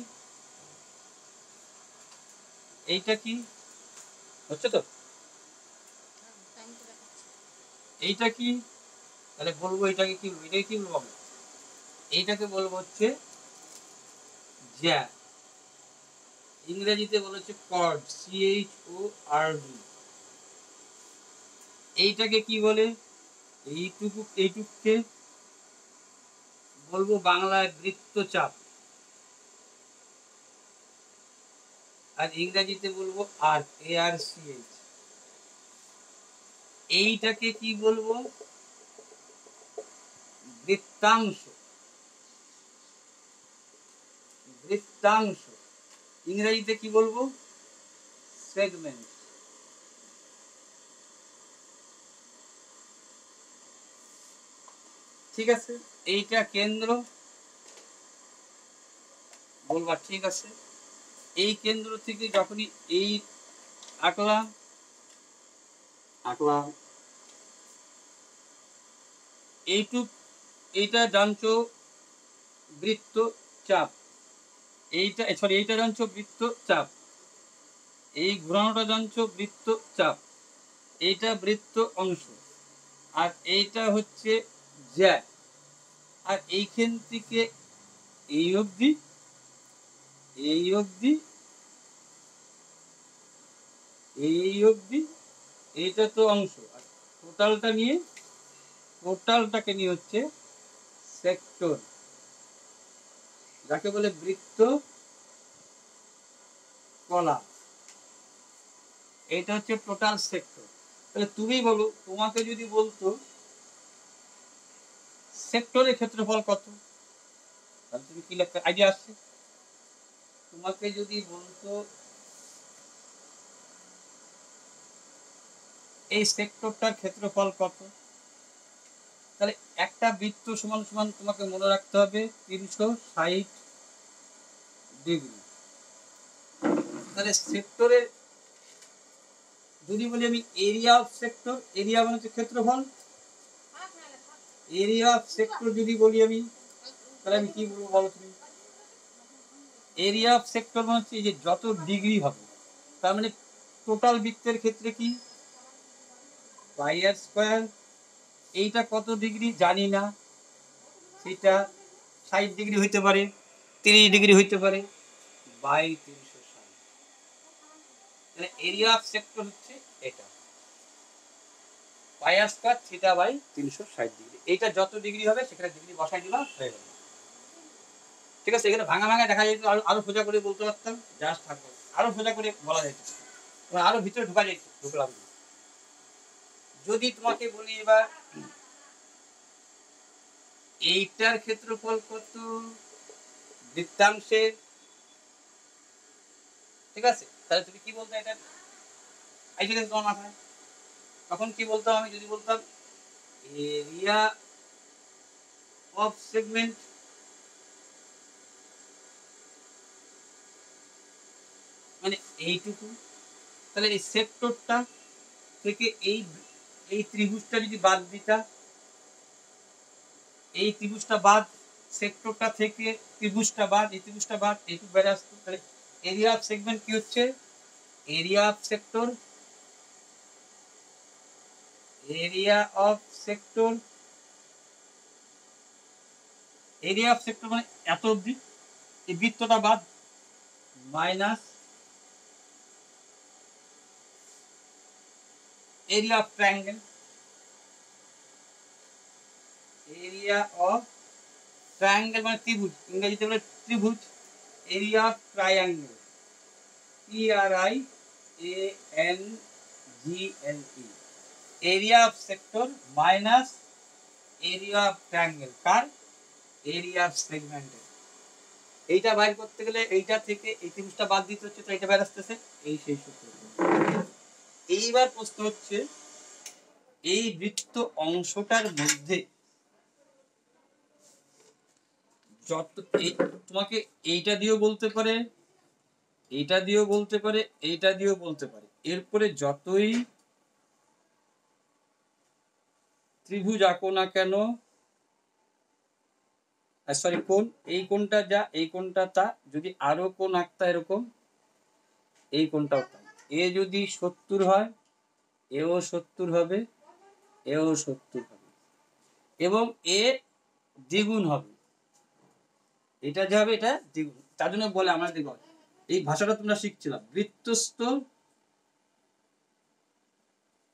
এইটা কি হচ্ছে তো, এইটা কি, তাহলে বলবো এটাকে কি, এটাকে কি বলবো, এইটাকে বলবো হচ্ছে জ্যা, ইংরেজিতে বলেছে কর্ড, CHORD। এইটাকে কি বলে, এইটুকুকে বলবো বাংলায় বৃত্তচাপ, আর ইংরেজিতে বলবো আর্ক, ARCH। এইটাকে কি বলবো, বৃত্তাংশ, বৃত্তাংশ, ইংরেজিতে কি বলবো, সেগমেন্ট। ঠিক আছে, এইটা কেন্দ্র বলবা, ঠিক আছে। এই কেন্দ্র থেকে যখনই এই আঁকলাম, আঁকলাম এইটুক, এইটা জানছো বৃত্ত চাপ, এইটা সরি এইটা জানছো বৃত্ত চাপ, এই ঘোরানোটা জানছো বৃত্ত চাপ, এইটা বৃত্ত অংশ, আর এইটা হচ্ছে জ্যা। আর এইখান থেকে এই অবধি, এই অবধি, এই অবধি, এইটা তো অংশ, আর টোটালটা নিয়ে, টোটালটাকে নিয়ে হচ্ছে সেক্টর, যাকে বলে বৃত্ত কলা। এটা হচ্ছে টোটাল সেক্টর। তাহলে তুমি বলো, তোমাকে যদি বলতো সেক্টরের ক্ষেত্রফল কত, তাহলে তুমি কি লিখতে আইডিয়া আসছে। তোমাকে যদি বলতো এই সেক্টরটার ক্ষেত্রফল কত, তাহলে একটা বৃত্ত সমান সমান তোমাকে মনে রাখতে হবে 360 ডিগ্রি। তাহলে সেক্টরের যদি বলি আমি এরিয়া অফ সেক্টর, এরিয়া মানে হচ্ছে ক্ষেত্রফল, এরিয়া অফ সেক্টর যদি বলি আমি, তাহলে আমি কি বলবো বলো তুমি, এরিয়া অফ সেক্টর মানে হচ্ছে যে যত ডিগ্রি হবে, তার মানে টোটাল বৃত্তের ক্ষেত্রে কি পাই আর স্কয়ার, এইটা কত ডিগ্রি জানি না, সেটা 60 ডিগ্রি হইতে পারে, 30 ডিগ্রি হইতে পারে, বাই 360। তাহলে এরিয়া অফ সেক্টর হচ্ছে এটা, পাই r square theta by 360 degree. এইটা যত ডিগ্রি হবে সেখানে ডিগ্রি বসাই দিলাম, হয়ে গেল। ঠিক আছে, এখানে ভাঙা ভাঙা দেখা যেত, আরো সোজা করে বলতে পারতাম, জাস্ট থাকবে আরো সোজা করে বলা যেত, আরো ভিতরে ঢুকা যেত, ঢুকলাম। যদি তোমাকে বলি এবার এইটার ক্ষেত্রফল কত বৃত্তাংশের, ঠিক আছে, তাহলে তুমি কি বলতে, এটা আইসে গেছে তোমার মাথায়, তখন কি বলতাম আমি, যদি বলতাম এরিয়া অফ সেগমেন্ট, মানে এইটুকু, তাহলে এই সেক্টরটা থেকে এই ত্রিভুজটা যদি বাদ দিতা, এই ত্রিভুজটা বাদ, সেক্টরটা থেকে ত্রিভুজটা বাদ, এই ত্রিভুজটা বাদ, এইটুকু বেড়ে আসতো, তাহলে এরিয়া অফ সেগমেন্ট কি হচ্ছে, area of sector, area of sector, area of sector মানে এত অবধি, এই বৃত্তটা বাদ, minus area of triangle, area of triangle মানে ত্রিভুজ, ইংরেজিতে বলে ত্রিভুজ, area of triangle, TRIANGLE, area of sector minus area of triangle, car, area of সেগমেন্টের। এইটা বাইর করতে গেলে এইটা থেকে এই ত্রিভুজটা বাদ দিতে হচ্ছে, তো এইটা বের আসতেছে, এই সেই সূত্র। এইবার প্রশ্ন হচ্ছে এই বৃত্ত অংশটার মধ্যে যত, তোমাকে এইটা দিয়েও বলতে পারে, এইটা দিয়েও বলতে পারে, এইটা দিয়েও বলতে পারে, এরপরে যতই ত্রিভুজ আঁকো না কেন, সরি কোণ, এই কোণটা যা, এই কোণটা তা, যদি আরো কোণ আঁকতা এরকম, এই কোণটাও তা, এ যদি 70 হয়, এও 70 হবে, এও 70 হবে, এবং এ দ্বিগুণ হবে, এটা যে হবে এটা দ্বিগুণ। তার জন্য বলে আমরা দেখো, এই ভাষাটা তোমরা শিখছিলাম, বৃত্তস্থ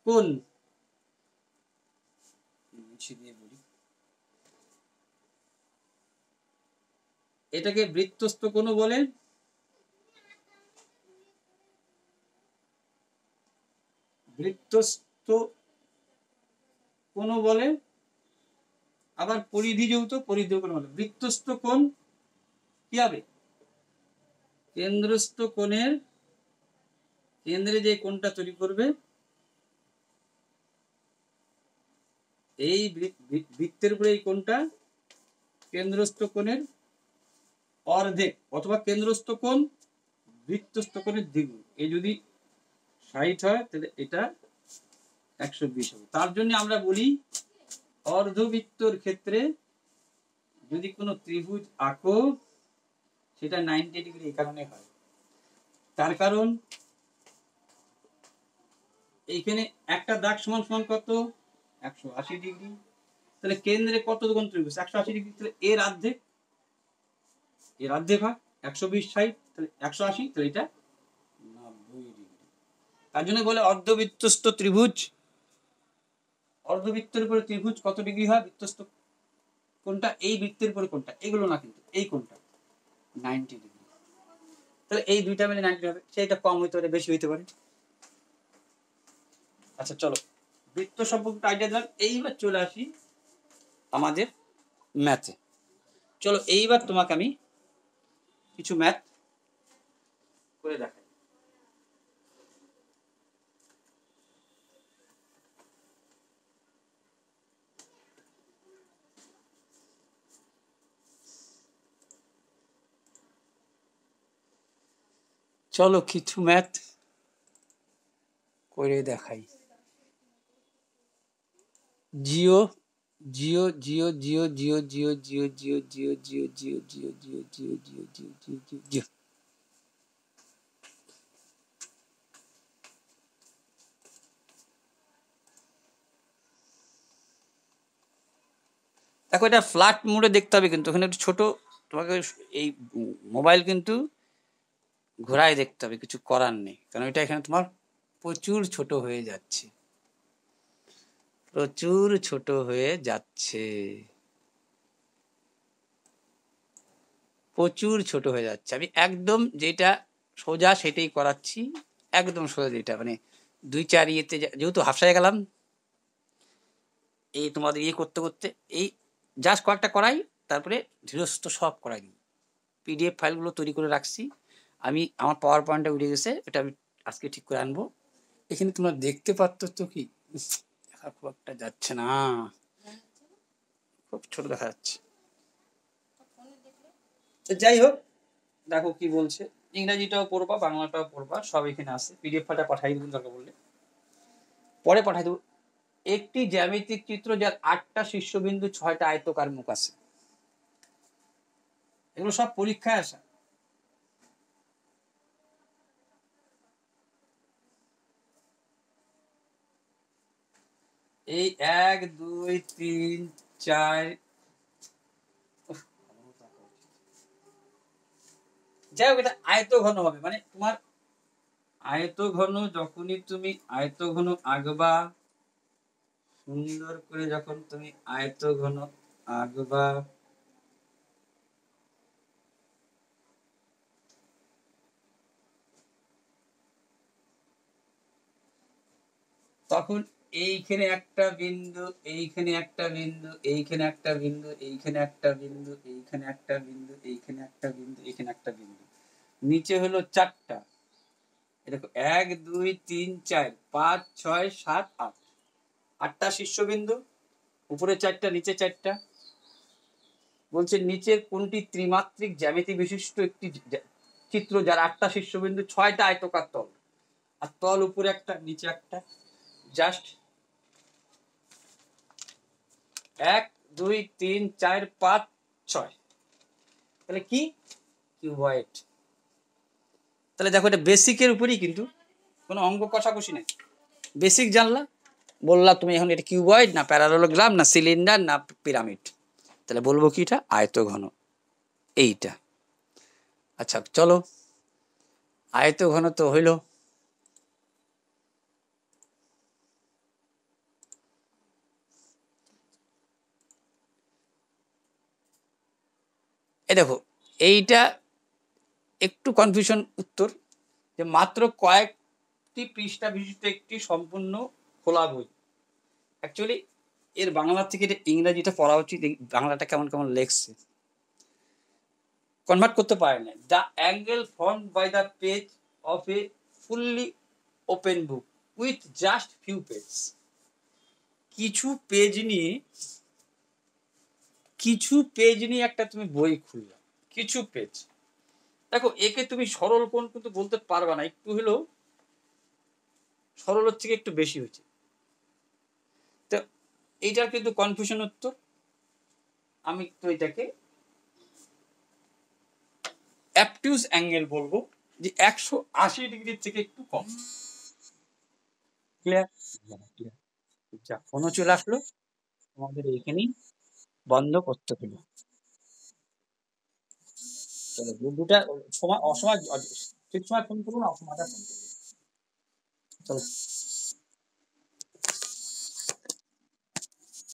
কোণ, দিয়ে বলি, এটাকে বৃত্তস্থ কোণ বলে, বৃত্তস্থ কোণ বলে, আবার পরিধি যেহেতু পরিধি কোণ বলে। বৃত্তস্থ কোণ কি হবে, কেন্দ্রস্থ কোণের কেন্দ্রে যে কোণটা তৈরি করবে, এই বৃত্তের উপরে এই কোণটা কেন্দ্রস্থ কোণের অর্ধেক, অথবা কেন্দ্রস্থ কোণ বৃত্তস্থ কোণের দ্বিগুণ। এই যদি 60 হয় তাহলে এটা 120 হবে। তার জন্য আমরা বলি অর্ধবৃত্তর ক্ষেত্রে যদি কোনো ত্রিভুজ আঁকো সেটা 90 ডিগ্রি এই কারণে হয়, তার কারণ এইখানে একটা দাগ সমান সমান কত, 180 ডিগ্রি, তাহলে কেন্দ্রে কত কোণ ত্রিভুজ 180 ডিগ্রি, তাহলে এর অর্ধেক, এর অর্ধেক হয় 120, 60, তাহলে 180, তাহলে এটা 90 ডিগ্রি। তার জন্য বলে অর্ধবৃত্তস্থ ত্রিভুজ, অর্ধবৃত্তের উপরে ত্রিভুজ কত ডিগ্রি হয়, বৃত্তস্থ কোনটা, এই বৃত্তের উপরে কোনটা, এগুলো না কিন্তু এই কোনটা 90 ডিগ্রি, তাহলে এই দুইটা মিলে 90 হবে, সেটা কম হইতে পারে বেশি হইতে পারে। আচ্ছা চলো বৃত্ত সম্পর্কে আইডিয়া দিলাম, এইবার চলে আসি আমাদের ম্যাথে। চলো এইবার তোমাকে আমি কিছু ম্যাথ করে দেখাই। চলো কিছু ম্যাথ করে দেখাই। জিও জিও জিও জিও জিও জিও জিও জিও জিও জিও জিও জিও জিও জিও জিও জিও জিও জিও দেখো এটা ফ্ল্যাট মোডে দেখতে হবে, কিন্তু ওখানে একটু ছোট, তোমাকে এই মোবাইল কিন্তু ঘোরায় দেখতে হবে, কিছু করার নেই, কারণ এটা এখানে তোমার প্রচুর ছোট হয়ে যাচ্ছে, প্রচুর ছোট হয়ে যাচ্ছে, প্রচুর ছোট হয়ে যাচ্ছে। আমি একদম যেটা সোজা সেটাই করাচ্ছি, একদম সোজা যেটা, মানে 2-4 ইয়েতে যেহেতু হাফসায় গেলাম, এই তোমাদের ইয়ে করতে করতে এই জাস্ট কয়েকটা করাই, তারপরে ধীরস্থ সব করাই দিই। পিডিএফ ফাইলগুলো তৈরি করে রাখছি আমি, আমার পাওয়ার পয়েন্টে উঠে গেছে, এটা আমি আজকে ঠিক করে আনবো। এখানে তোমরা দেখতে পাচ্ছ তো কি, দেখা খুব একটা যাচ্ছে না, খুব ছোট দেখা যাচ্ছে। তো যাই হোক, দেখো কি বলছে, ইংরেজিটাও পড়বা, বাংলাটাও পড়বা, সব এখানে আছে, পিডিএফ ফাইলটা পাঠাই দেবো দরকার বললে, পরে পাঠাই দেবো। একটি জ্যামিতিক চিত্র যার 8টা শীর্ষবিন্দু 6টা আয়তকার মুখ আছে, এগুলো সব পরীক্ষায় আসা। এই 1 2 3 4, যাই হোক এটা আয়ত ঘন হবে, মানে তোমার আয়ত ঘন, যখনই তুমি আয়ত ঘন আঁকবা, সুন্দর করে যখন তুমি আয়ত ঘন আঁকবা, তখন এইখানে একটা বিন্দু, এইখানে একটা বিন্দু, এইখানে একটা বিন্দু, এইখানে একটা বিন্দু, এইখানে একটা বিন্দু, এইখানে একটা বিন্দু, এইখানে একটা বিন্দু, নিচে হলো 4টা, দেখো 1 2 3 4 5 6 7 8, 8টা শীর্ষবিন্দু, উপরে 4টা, নিচে 4টা। বলছে নিচের কোনটি ত্রিমাত্রিক জ্যামিতি বিশিষ্ট একটি চিত্র যার 8টা শীর্ষবিন্দু 6টা আয়তকার তল, আর তল উপরে একটা নিচে একটা, জাস্ট 1 2 3 4 5 6, তাহলে কি কিউবয়েড। তাহলে দেখো এটা বেসিকের উপরেই, কিন্তু কোনো অঙ্ক কষাকষি নেই, বেসিক জানলা, বললা তুমি এখন এটা কিউবয়েড না প্যারালোগ্রাম না সিলিন্ডার না পিরামিড, তাহলে বলবো কি এটা আয়ত ঘন, এইটা। আচ্ছা চলো, আয়ত ঘন তো হইলো, এই দেখো এইটা একটু কনফিউশন উত্তর, যে মাত্র কয়েকটি পৃষ্ঠা বিশিষ্ট একটি সম্পূর্ণ খোলা বই। অ্যাকচুয়ালি এর বাংলা থেকে এটা ইংরেজিটা পড়া উচিত, বাংলাটা কেমন কেমন লেখছে, কনভার্ট করতে পারে না। The angle form by the page of a fully open book with just few page, কিছু পেজ নিয়ে, কিছু পেজ নিয়ে একটা তুমি বই খুললা, কিছু পেজ, দেখো একে তুমি সরল কোণ কিন্তু বলতে পারবা না, একটু হলেও সরল হচ্ছে একটু বেশি হয়েছে, তো এইটার কিন্তু কনফিউশন উত্তর, আমি তো এটাকে অ্যাবটিউজ অ্যাঙ্গেল বলবো, যে 180 ডিগ্রির থেকে একটু কম। ক্লিয়ার? যা ফোনও চলে আসলো, তোমাদের এইখানেই বন্ধ করতে হলো। চলো দুটা সময় অসময়, ঠিক সময় ফোন করবো না, অসময়টা ফোন করবো। চলো।